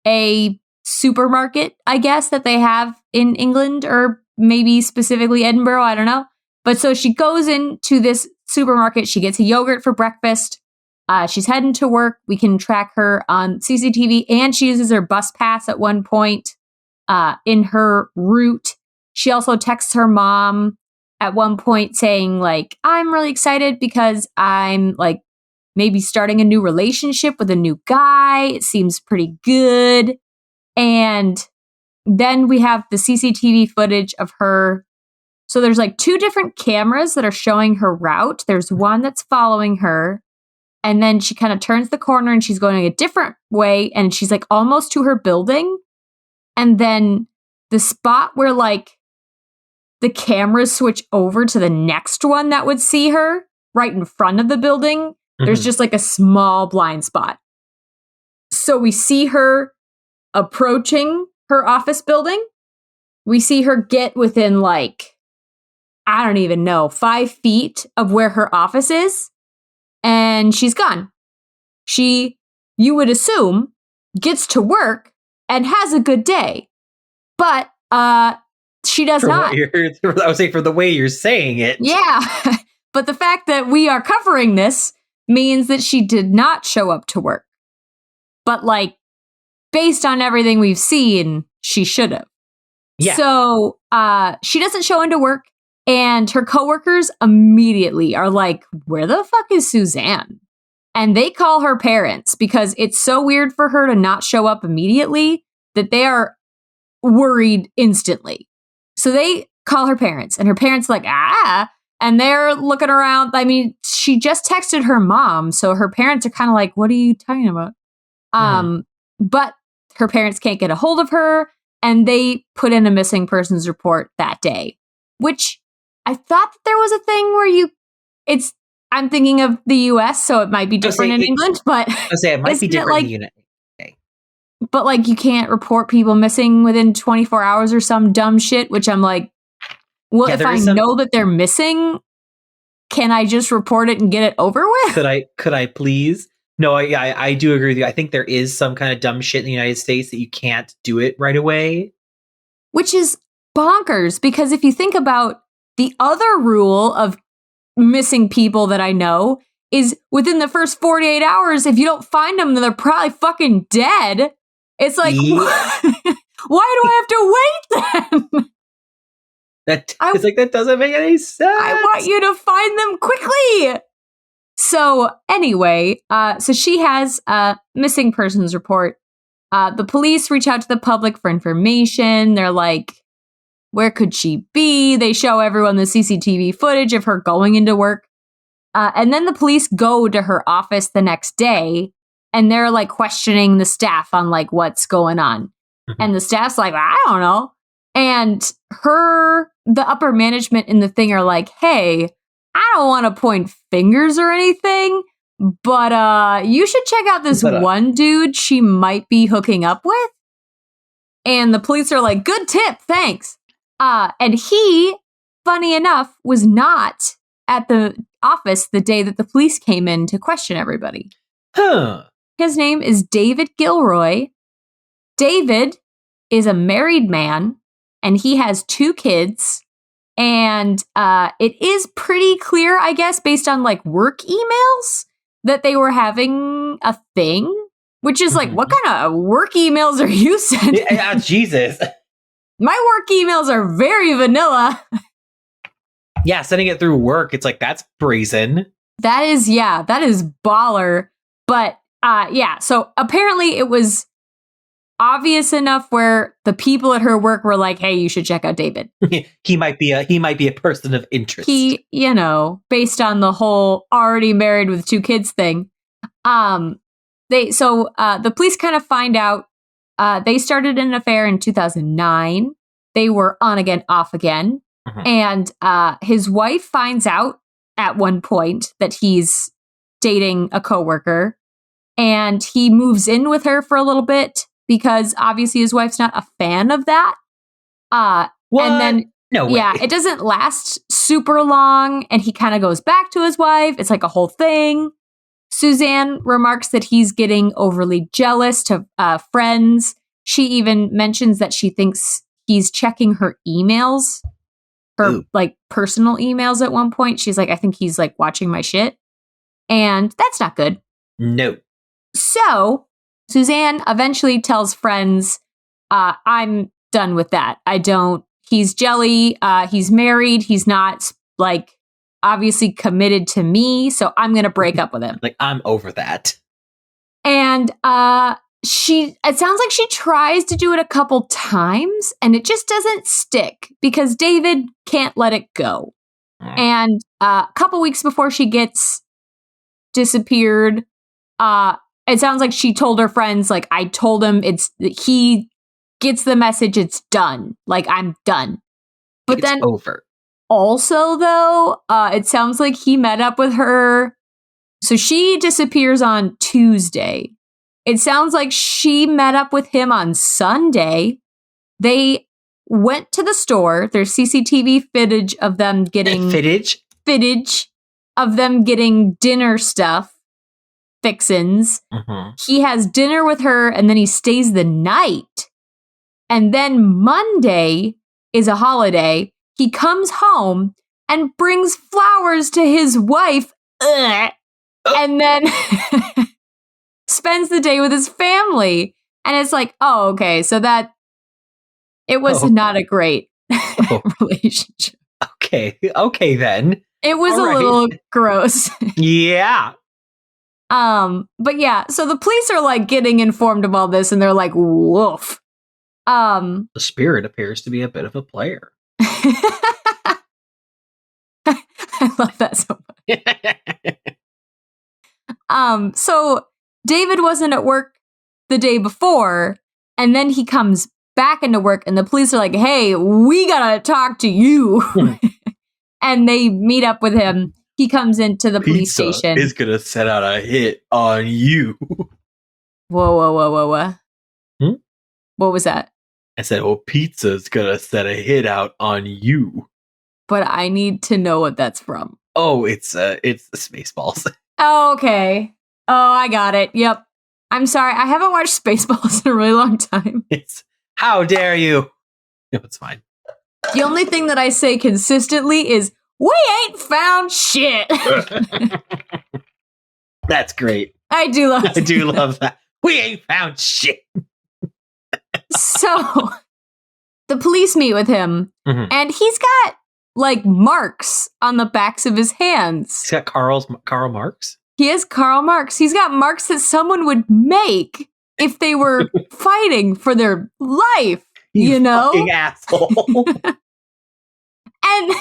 a supermarket, I guess, that they have in England, or maybe specifically Edinburgh. I don't know. But so she goes into this supermarket. She gets a yogurt for breakfast. She's heading to work. We can track her on CCTV, and she uses her bus pass at one point in her route. She also texts her mom at one point saying, like, I'm really excited because I'm like maybe starting a new relationship with a new guy. It seems pretty good. And then we have the CCTV footage of her. So there's like two different cameras that are showing her route. There's one that's following her. And then she kind of turns the corner and she's going a different way. And she's like almost to her building. And then the spot where like the cameras switch over to the next one that would see her right in front of the building, there's just like a small blind spot. So we see her approaching her office building. We see her get within like, I don't even know, 5 feet of where her office is. And she's gone. She, you would assume, gets to work and has a good day. But she does not. I would say for the way you're saying it. Yeah. But the fact that we are covering this means that she did not show up to work. But like, based on everything we've seen, she should have. Yeah. So she doesn't show into work. And her coworkers immediately are like, where the fuck is Suzanne? And they call her parents because it's so weird for her to not show up immediately that they are worried instantly. So they call her parents, and her parents like, and they're looking around. I mean, she just texted her mom. So her parents are kind of like, what are you talking about? But her parents can't get a hold of her, and they put in a missing persons report that day, which I thought that there was a thing where I'm thinking of the US, so it might be different in England, but it might be different in the United States. But like, you can't report people missing within 24 hours or some dumb shit, which I'm like, well, if I know that they're missing, can I just report it and get it over with? Could I please? No, I do agree with you. I think there is some kind of dumb shit in the United States that you can't do it right away. Which is bonkers, because if you think about the other rule of missing people that I know is within the first 48 hours, if you don't find them, then they're probably fucking dead. It's like, why do I have to wait then? It's like, that doesn't make any sense. I want you to find them quickly. So anyway, so she has a missing persons report. The police reach out to the public for information. They're like, where could she be? They show everyone the CCTV footage of her going into work. And then the police go to her office the next day, and they're like questioning the staff on like what's going on. Mm-hmm. And the staff's like, I don't know. And the upper management in the thing are like, hey, I don't want to point fingers or anything, but you should check out this one dude she might be hooking up with. And the police are like, good tip, thanks. And he, funny enough, was not at the office the day that the police came in to question everybody. Huh. His name is David Gilroy. David is a married man, and he has 2 kids. And it is pretty clear, I guess, based on like work emails, that they were having a thing, which is like, what kind of work emails are you sending? Yeah, Jesus. My work emails are very vanilla. Yeah, sending it through work, it's like, that's brazen. That is baller. But yeah, so apparently it was obvious enough where the people at her work were like, hey, you should check out David. he might be a person of interest. He, based on the whole already married with 2 kids thing. The police kind of find out they started an affair in 2009. They were on again, off again. Mm-hmm. And his wife finds out at one point that he's dating a coworker, and he moves in with her for a little bit because obviously his wife's not a fan of that. What? And then, no way. Yeah, it doesn't last super long, and he kind of goes back to his wife. It's like a whole thing. Suzanne remarks that he's getting overly jealous to friends. She even mentions that she thinks he's checking her emails, her like personal emails at one point. She's like, I think he's like watching my shit. And that's not good. No. So Suzanne eventually tells friends, I'm done with that. He's jelly. He's married. He's not like obviously committed to me. So I'm going to break up with him. Like, I'm over that. And it sounds like she tries to do it a couple times, and it just doesn't stick because David can't let it go. And a couple weeks before she gets disappeared, it sounds like she told her friends, like, I told him he gets the message, it's done. Like, I'm done. But it's then over. Also, though, it sounds like he met up with her. So she disappears on Tuesday. It sounds like she met up with him on Sunday. They went to the store. There's CCTV footage of them getting... Footage of them getting dinner stuff. Fixins. Mm-hmm. He has dinner with her, and then he stays the night. And then Monday is a holiday. He comes home and brings flowers to his wife. And then... spends the day with his family. And it's like, oh, okay. So it was not a great relationship. Okay then. It was a little gross. Yeah. But yeah, so the police are like getting informed of all this, and they're like, woof. The spirit appears to be a bit of a player. I love that so much. So David wasn't at work the day before, and then he comes back into work, and the police are like, hey, we gotta talk to you. And they meet up with him. He comes into the police station. Is gonna set out a hit on you. Whoa. What was that? I said, well, pizza's gonna set a hit out on you. But I need to know what that's from. Oh, it's the Spaceballs. Oh, okay. Oh, I got it. Yep. I'm sorry. I haven't watched Spaceballs in a really long time. How dare you? No, it's fine. The only thing that I say consistently is, we ain't found shit. That's great. I do love I do love that. We ain't found shit. So the police meet with him, and he's got like marks on the backs of his hands. He's got Karl Marx? He has Karl Marx. He's got marks that someone would make if they were fighting for their life. You know? Fucking asshole. And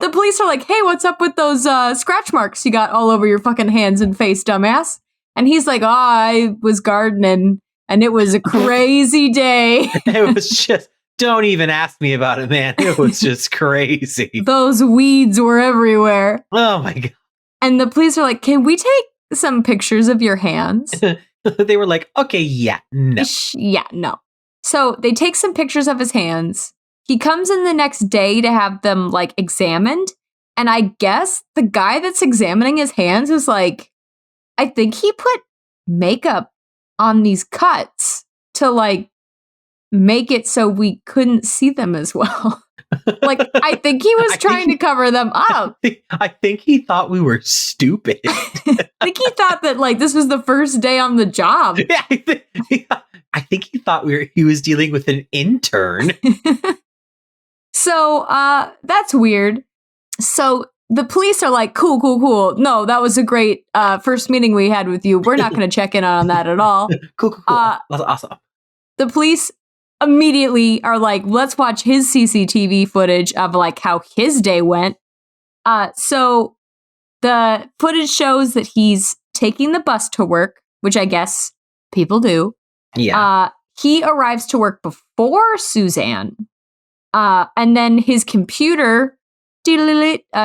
the police are like, hey, what's up with those scratch marks you got all over your fucking hands and face, dumbass? And he's like, I was gardening, and it was a crazy day. It was just, don't even ask me about it, man. It was just crazy. Those weeds were everywhere. Oh, my God. And the police are like, can we take some pictures of your hands? They were like, okay, yeah, no. Yeah, no. So they take some pictures of his hands. He comes in the next day to have them like examined. And I guess the guy that's examining his hands is like, I think he put makeup on these cuts to like make it so we couldn't see them as well. Like, I think he was trying to cover them up. I think he thought we were stupid. I think he thought that like this was the first day on the job. Yeah, I think he thought he was dealing with an intern. So that's weird. So the police are like, cool. No, that was a great first meeting we had with you. We're not going to check in on that at all. Cool. That's awesome. The police immediately are like, let's watch his CCTV footage of like how his day went. So the footage shows that he's taking the bus to work, which I guess people do. Yeah. He arrives to work before Suzanne. And then his computer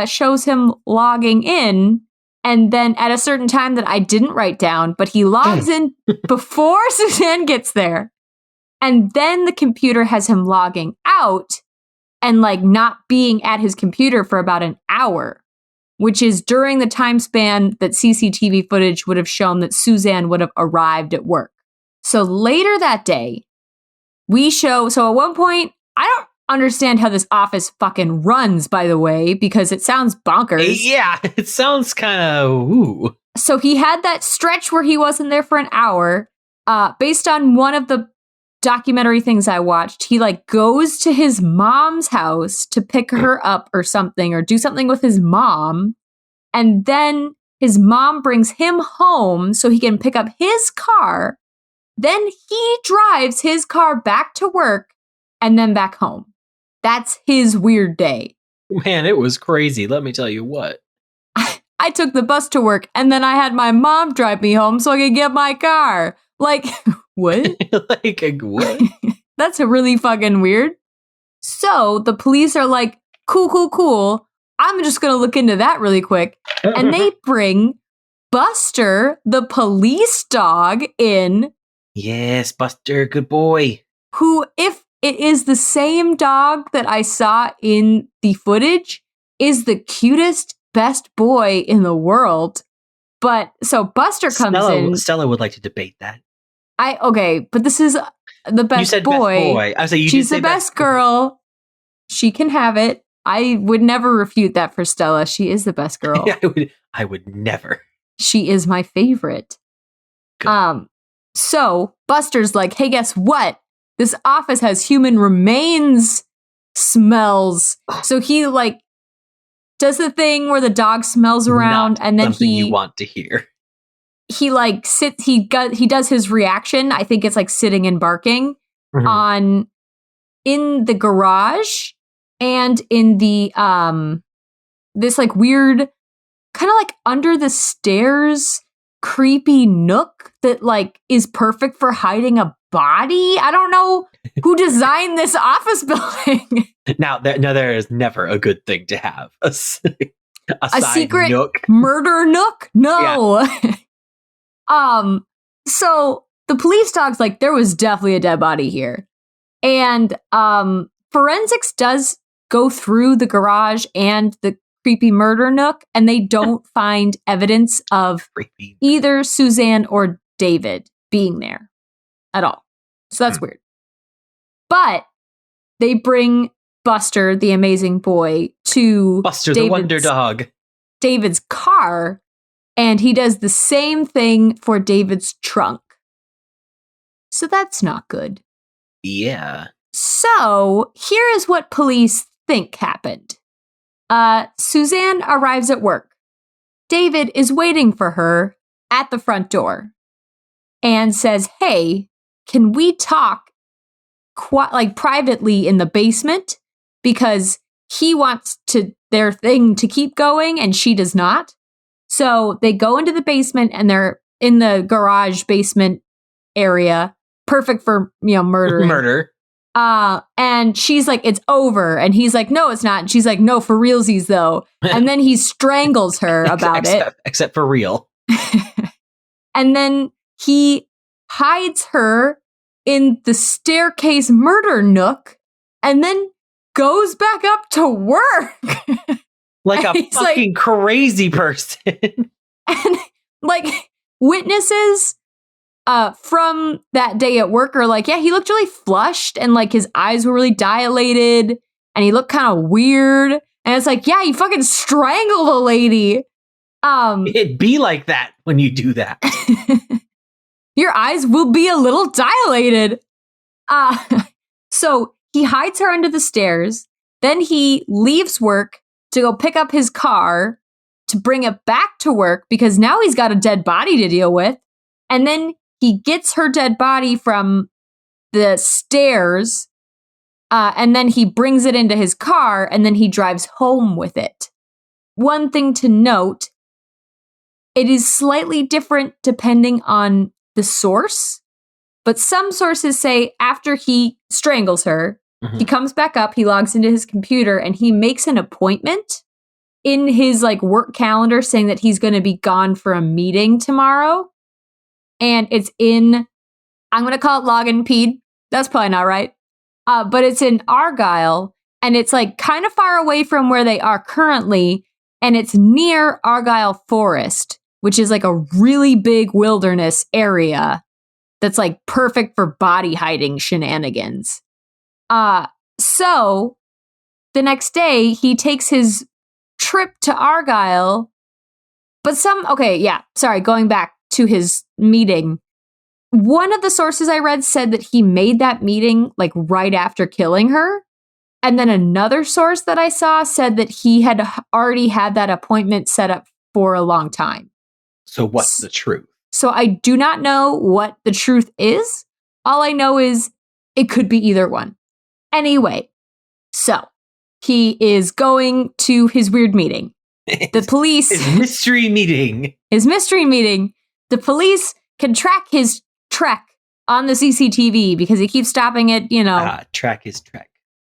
shows him logging in. And then at a certain time that I didn't write down, but he logs in before Suzanne gets there. And then the computer has him logging out and like not being at his computer for about an hour, which is during the time span that CCTV footage would have shown that Suzanne would have arrived at work. So later that day, so at one point, I don't understand how this office fucking runs, by the way, because it sounds bonkers. Yeah, it sounds kind of ooh. So he had that stretch where he wasn't there for an hour. Based on one of the documentary things I watched, he like goes to his mom's house to pick her up or something, or do something with his mom. And then his mom brings him home so he can pick up his car. Then he drives his car back to work and then back home. That's his weird day. Man, it was crazy. Let me tell you what. I took the bus to work and then I had my mom drive me home so I could get my car. Like, what? Like, what? That's really fucking weird. So the police are like, cool. I'm just going to look into that really quick. And they bring Buster, the police dog, in. Yes, Buster, good boy. Who, if it is the same dog that I saw in the footage, is the cutest, best boy in the world. But so Buster comes in. Stella would like to debate that. But this is the best you said boy. Best boy. I say she's the best girl. She can have it. I would never refute that for Stella. She is the best girl. I would never. She is my favorite. Good. So Buster's like, hey, guess what? This office has human remains smells. So he like does the thing where the dog smells around, and then you want to hear. He like sits. He does his reaction. I think it's like sitting and barking in the garage and in the this like weird kind of like under the stairs creepy nook that like is perfect for hiding a body. I don't know who designed this office building. Now there is never a good thing to have a secret nook. Murder nook. No. Yeah. So the police dog's like, there was definitely a dead body here, and forensics does go through the garage and the creepy murder nook, and they don't find evidence of either Suzanne or David being there at all. So that's weird. But they bring Buster, the amazing boy, to Buster, the wonder dog. David's car, And he does the same thing for David's trunk. So that's not good. Yeah. So here is what police think happened. Suzanne arrives at work. David is waiting for her at the front door and says, hey, can we talk privately in the basement? Because he wants their thing to keep going and she does not. So they go into the basement and they're in the garage basement area. Perfect for, murdering. Murder. And she's like, it's over. And he's like, no, it's not. And she's like, no, for realsies though. And then he strangles her about it. Except for real. And then he hides her in the staircase murder nook and then goes back up to work. Like a fucking crazy person. And witnesses from that day at work are like, yeah, he looked really flushed and his eyes were really dilated and he looked kind of weird. And it's like, yeah, you fucking strangled a lady. It'd be like that when you do that. Your eyes will be a little dilated. So he hides her under the stairs. Then he leaves work to go pick up his car to bring it back to work because now he's got a dead body to deal with. And then he gets her dead body from the stairs and then he brings it into his car and then he drives home with it. One thing to note, it is slightly different depending on the source, but some sources say after he strangles her, he comes back up, he logs into his computer and he makes an appointment in his work calendar saying that he's going to be gone for a meeting tomorrow. And it's in, I'm going to call it Login Pede. That's probably not right. But it's in Argyle and it's kind of far away from where they are currently. And it's near Argyle Forest, which is a really big wilderness area that's perfect for body hiding shenanigans. So the next day he takes his trip to Argyle, but going back to his meeting. One of the sources I read said that he made that meeting right after killing her. And then another source that I saw said that he had already had that appointment set up for a long time. So what's the truth? So I do not know what the truth is. All I know is it could be either one. Anyway, so he is going to his weird meeting. The police... His mystery meeting. His mystery meeting. The police can track his trek on the CCTV because he keeps stopping at, track his trek.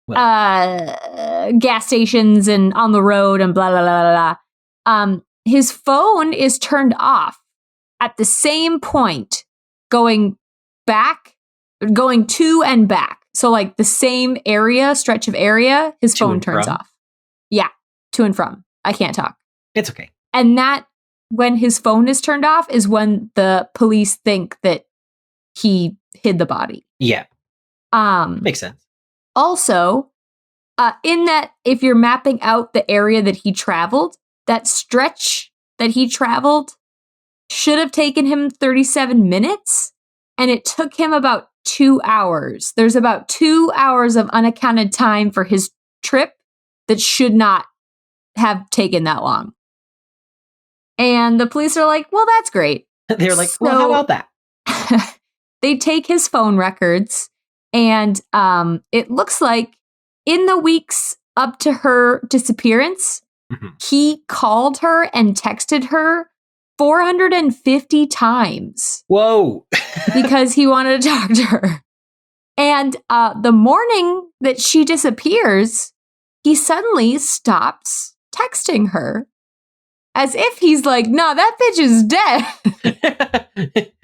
Gas stations and on the road and blah, blah, blah, blah, blah. His phone is turned off at the same point going to and back. So the same stretch of area, his phone turns off. Yeah, to and from. I can't talk. It's okay. And that, when his phone is turned off, is when the police think that he hid the body. Yeah. Makes sense. Also, in that, if you're mapping out the area that he traveled, that stretch that he traveled should have taken him 37 minutes, and it took him about 2 hours. There's about 2 hours of unaccounted time for his trip that should not have taken that long. And the police are like, well, that's great. They're like, well, how about that? They take his phone records, and it looks like in the weeks up to her disappearance, he called her and texted her 450 times. Whoa. Because he wanted to talk to her. And the morning that she disappears, he suddenly stops texting her. As if he's like, no, that bitch is dead.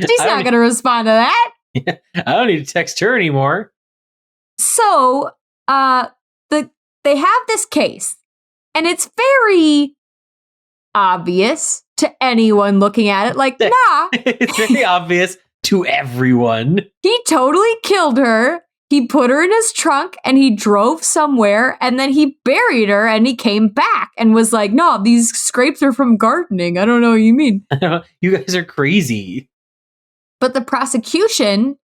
She's not going to respond to that. Yeah, I don't need to text her anymore. So they have this case, and it's very obvious to anyone looking at it. It's very obvious to everyone. He totally killed her. He put her in his trunk and he drove somewhere and then he buried her and he came back and was like, no, these scrapes are from gardening. I don't know what you mean. You guys are crazy. But the prosecution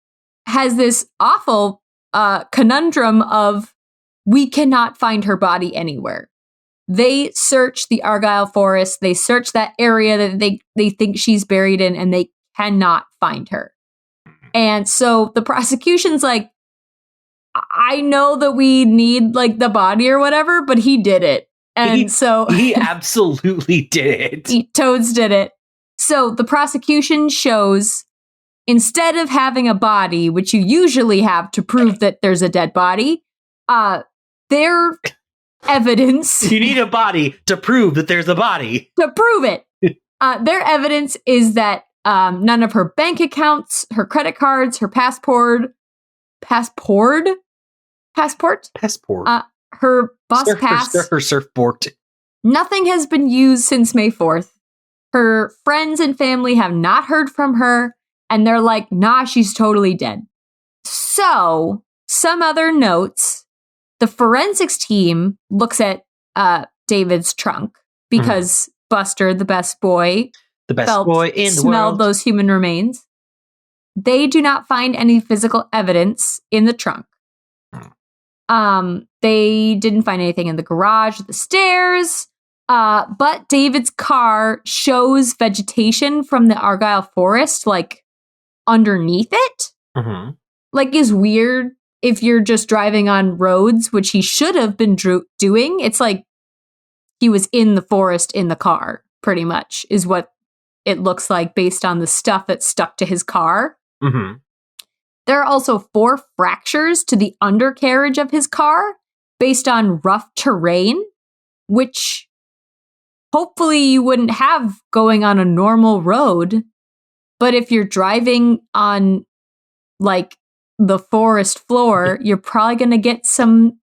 has this awful conundrum of we cannot find her body anywhere. They search the Argyle Forest. They search that area that they think she's buried in and they cannot find her. And so the prosecution's like, I know that we need like the body or whatever, but he did it. And so he absolutely did it. Toads did it. So the prosecution shows instead of having a body, which you usually have to prove that there's a dead body, their evidence. You need a body to prove that there's a body. To prove it. Their evidence is that none of her bank accounts, her credit cards, her passport, her bus pass, her surfboard. Nothing has been used since May 4th. Her friends and family have not heard from her, and they're like, nah, she's totally dead. So, some other notes. The forensics team looks at David's trunk because Buster, the best boy in the world, smelled those human remains. They do not find any physical evidence in the trunk. They didn't find anything in the garage, the stairs, but David's car shows vegetation from the Argyle Forest, like, underneath it. Like, is weird if you're just driving on roads, which he should have been doing. It's like he was in the forest in the car, pretty much, is what it looks like based on the stuff that stuck to his car. There are also 4 fractures to the undercarriage of his car based on rough terrain, which hopefully you wouldn't have going on a normal road. But if you're driving on, like, the forest floor, you're probably going to get some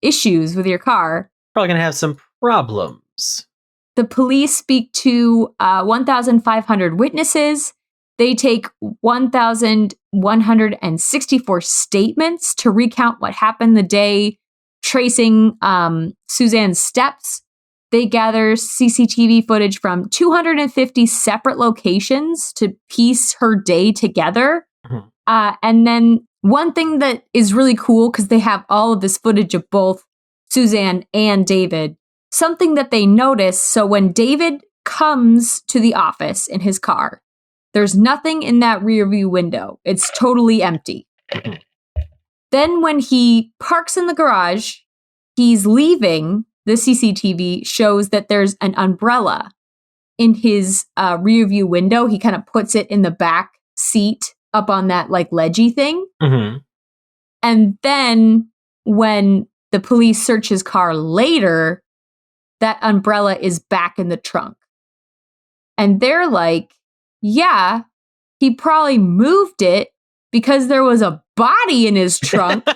issues with your car. Probably going to have some problems. The police speak to 1,500 witnesses. They take 1,164 statements to recount what happened the day, tracing Suzanne's steps. They gather CCTV footage from 250 separate locations to piece her day together. And then one thing that is really cool, because they have all of this footage of both Suzanne and David, something that they notice. So when David comes to the office in his car, there's nothing in that rear view window. It's totally empty. Then when he parks in the garage, he's leaving. The CCTV shows that there's an umbrella in his rear view window. He kind of puts it in the back seat up on that like ledgy thing. And then when the police search his car later, that umbrella is back in the trunk. And they're like, yeah, he probably moved it because there was a body in his trunk.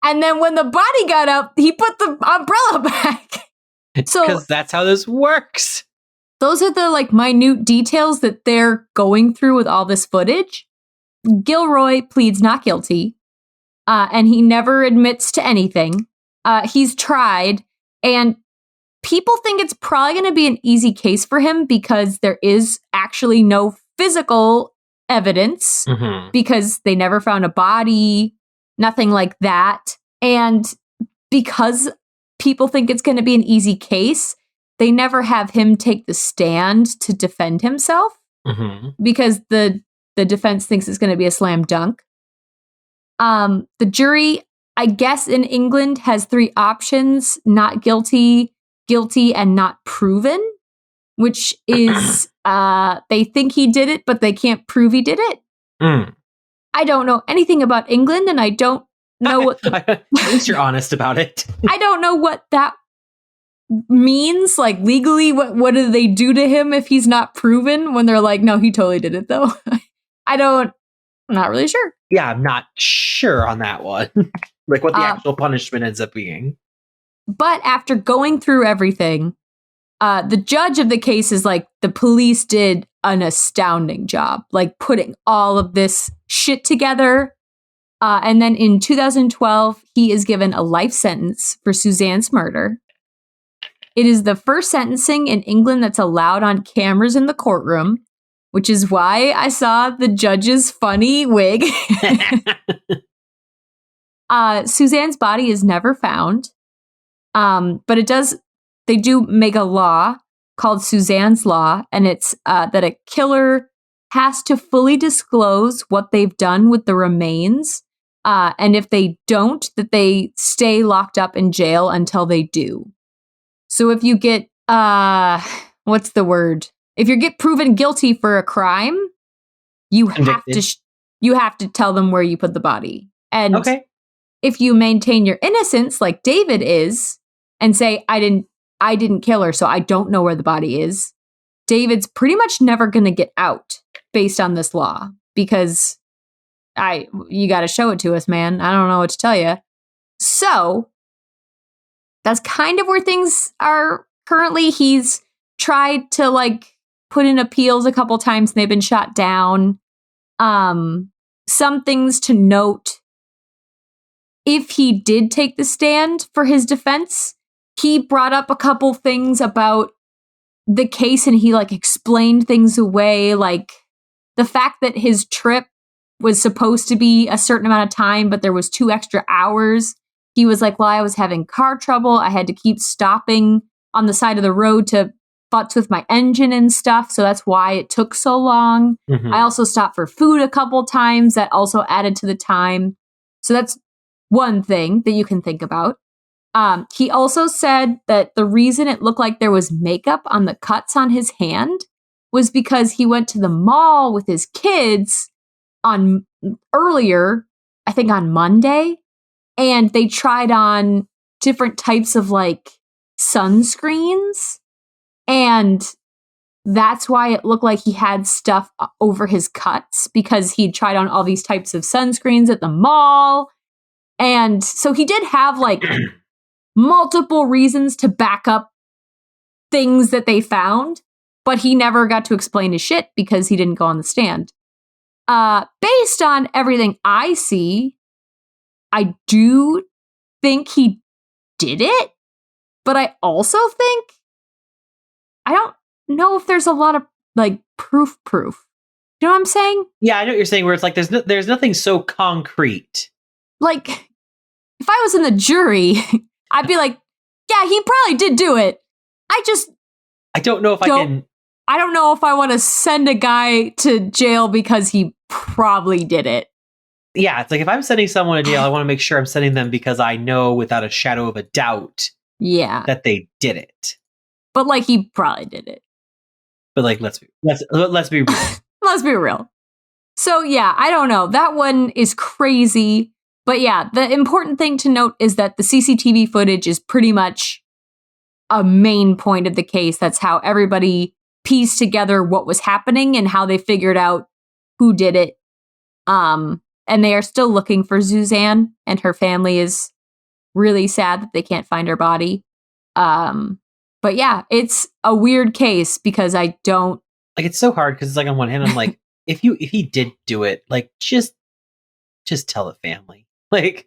And then when the body got up, he put the umbrella back. So because that's how this works. Those are the like minute details that they're going through with all this footage. Gilroy pleads not guilty, and he never admits to anything. He's tried, and people think it's probably going to be an easy case for him because there is actually no physical evidence because they never found a body, nothing like that. And because people think it's going to be an easy case, they never have him take the stand to defend himself because the defense thinks it's going to be a slam dunk. The jury, I guess in England, has 3 options: not guilty, guilty, and not proven, which is they think he did it, but they can't prove he did it. I don't know anything about England, and I don't know what... At least you're honest about it. I don't know what that means, like legally. What do they do to him if he's not proven when they're like, no, he totally did it, though? I'm not really sure. Yeah, I'm not sure on that one. Like what the actual punishment ends up being. But after going through everything, the judge of the case is like, the police did an astounding job, like putting all of this shit together. And then in 2012, he is given a life sentence for Suzanne's murder. It is the first sentencing in England that's allowed on cameras in the courtroom, which is why I saw the judge's funny wig. Suzanne's body is never found. But they do make a law called Suzanne's Law, and it's that a killer has to fully disclose what they've done with the remains. And if they don't, that they stay locked up in jail until they do. So if you get, what's the word? If you get proven guilty for a crime, you have to tell them where you put the body. And if you maintain your innocence, like David is, and say, I didn't kill her, so I don't know where the body is, David's pretty much never going to get out based on this law, because you got to show it to us, man. I don't know what to tell you. So that's kind of where things are currently. He's tried to put in appeals a couple times and they've been shot down. Some things to note: if he did take the stand for his defense, he brought up a couple things about the case and he explained things away, like the fact that his trip was supposed to be a certain amount of time, but there was 2 extra hours. He was like, well, I was having car trouble. I had to keep stopping on the side of the road to futz with my engine and stuff. So that's why it took so long. Mm-hmm. I also stopped for food a couple times. That also added to the time. So that's one thing that you can think about. He also said that the reason it looked like there was makeup on the cuts on his hand was because he went to the mall with his kids earlier, I think on Monday, and they tried on different types of sunscreens, and that's why it looked like he had stuff over his cuts, because he'd tried on all these types of sunscreens at the mall. And so he did have multiple reasons to back up things that they found, but he never got to explain his shit because he didn't go on the stand. Based on everything I see, I do think he did it, but I also think I don't know if there's a lot of proof. You know what I'm saying? Yeah, I know what you're saying, where it's there's nothing so concrete. If I was in the jury, I'd be like, yeah, he probably did do it. I don't know if I can. I don't know if I want to send a guy to jail because he probably did it. Yeah, it's if I'm sending someone to jail, I want to make sure I'm sending them because I know without a shadow of a doubt that they did it. But he probably did it. But let's be real. Let's be real. So yeah, I don't know. That one is crazy. But yeah, the important thing to note is that the CCTV footage is pretty much a main point of the case. That's how everybody pieced together what was happening and how they figured out who did it. And they are still looking for Suzanne, and her family is really sad that they can't find her body. But yeah, it's a weird case because I don't it's so hard because it's on one hand I'm if he did do it, just tell the family. It's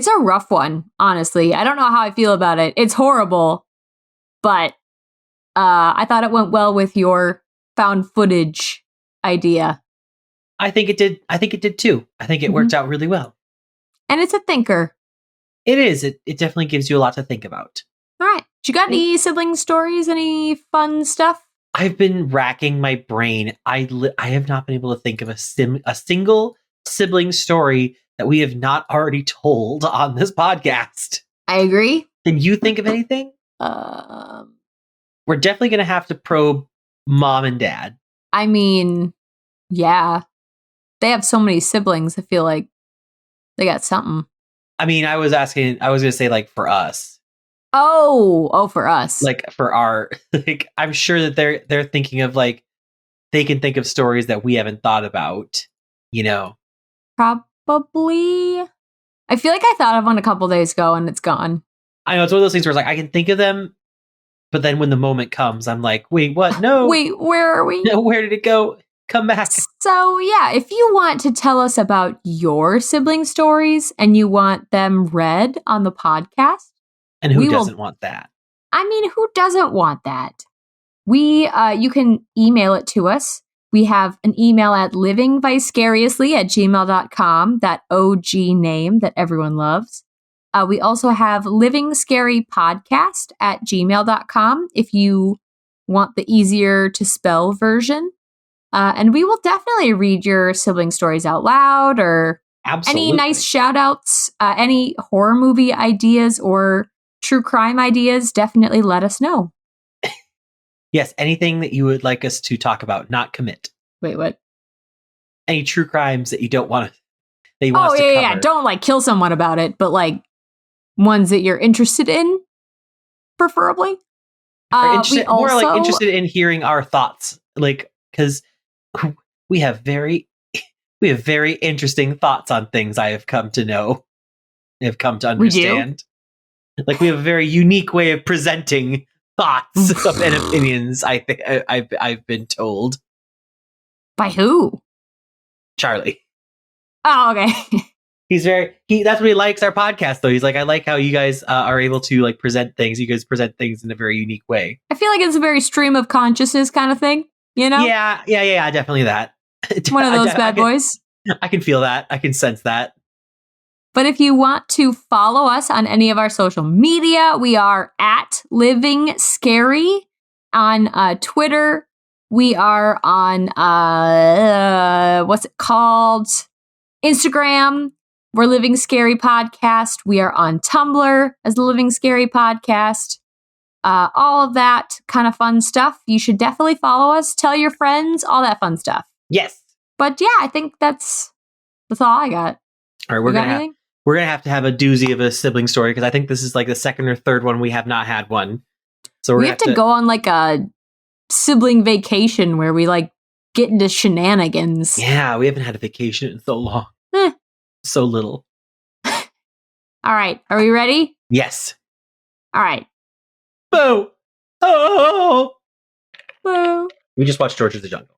a rough one, honestly. I don't know how I feel about it. It's horrible, but I thought it went well with your found footage idea. I think it did too. I think it worked out really well. And it's a thinker. It is. It definitely gives you a lot to think about. All right. You got any sibling stories? Any fun stuff? I've been racking my brain. I have not been able to think of a single sibling story that we have not already told on this podcast. I agree. Can you think of anything? We're definitely going to have to probe mom and dad. I mean, yeah. They have so many siblings. I feel like they got something. I mean, I was going to say for us. Oh, for us. For our, I'm sure that they're thinking of they can think of stories that we haven't thought about, Probably. I feel like I thought of one a couple days ago and it's gone. I know, it's one of those things where I can think of them, but then when the moment comes, I'm like, wait, what? No. Wait, where are we? No, where did it go? Come back. So, yeah, if you want to tell us about your sibling stories and you want them read on the podcast. And who doesn't want that? I mean, who doesn't want that? You can email it to us. We have an email at livingvicariously@gmail.com, that OG name that everyone loves. We also have livingscarypodcast@gmail.com if you want the easier to spell version. And we will definitely read your sibling stories out loud or any nice shout outs, any horror movie ideas or true crime ideas. Definitely let us know. Yes, anything that you would like us to talk about, not commit. Wait, what? Any true crimes that you don't want to. That you want us to cover. Yeah. Don't like kill someone about it, but like ones that you're interested in, preferably. More like interested in hearing our thoughts, like because we have very interesting thoughts on things. I have come to know, I have come to understand. Like we have a very unique way of presenting thoughts and opinions. I think I've been told. By who? Charlie. Oh, okay. That's what he likes our podcast though. He's like, I like how you guys are able to like present things. You guys present things in a very unique way. I feel like it's a very stream of consciousness kind of thing, you know? Yeah, definitely that. One of those bad boys. I can feel that. I can sense that. But if you want to follow us on any of our social media, we are at Living Scary on Twitter. We are on what's it called? Instagram. We're Living Scary Podcast. We are on Tumblr as the Living Scary Podcast. All of that kind of fun stuff. You should definitely follow us. Tell your friends. All that fun stuff. Yes. But yeah, I think that's all I got. All right, we're gonna have to have a doozy of a sibling story because I think this is like the second or third one we have not had one. So we have to go on like a sibling vacation where we like get into shenanigans. Yeah, we haven't had a vacation in so long. So little. All right, are we ready? Yes. All right. Boo! Oh! Boo! We just watched George of the Jungle.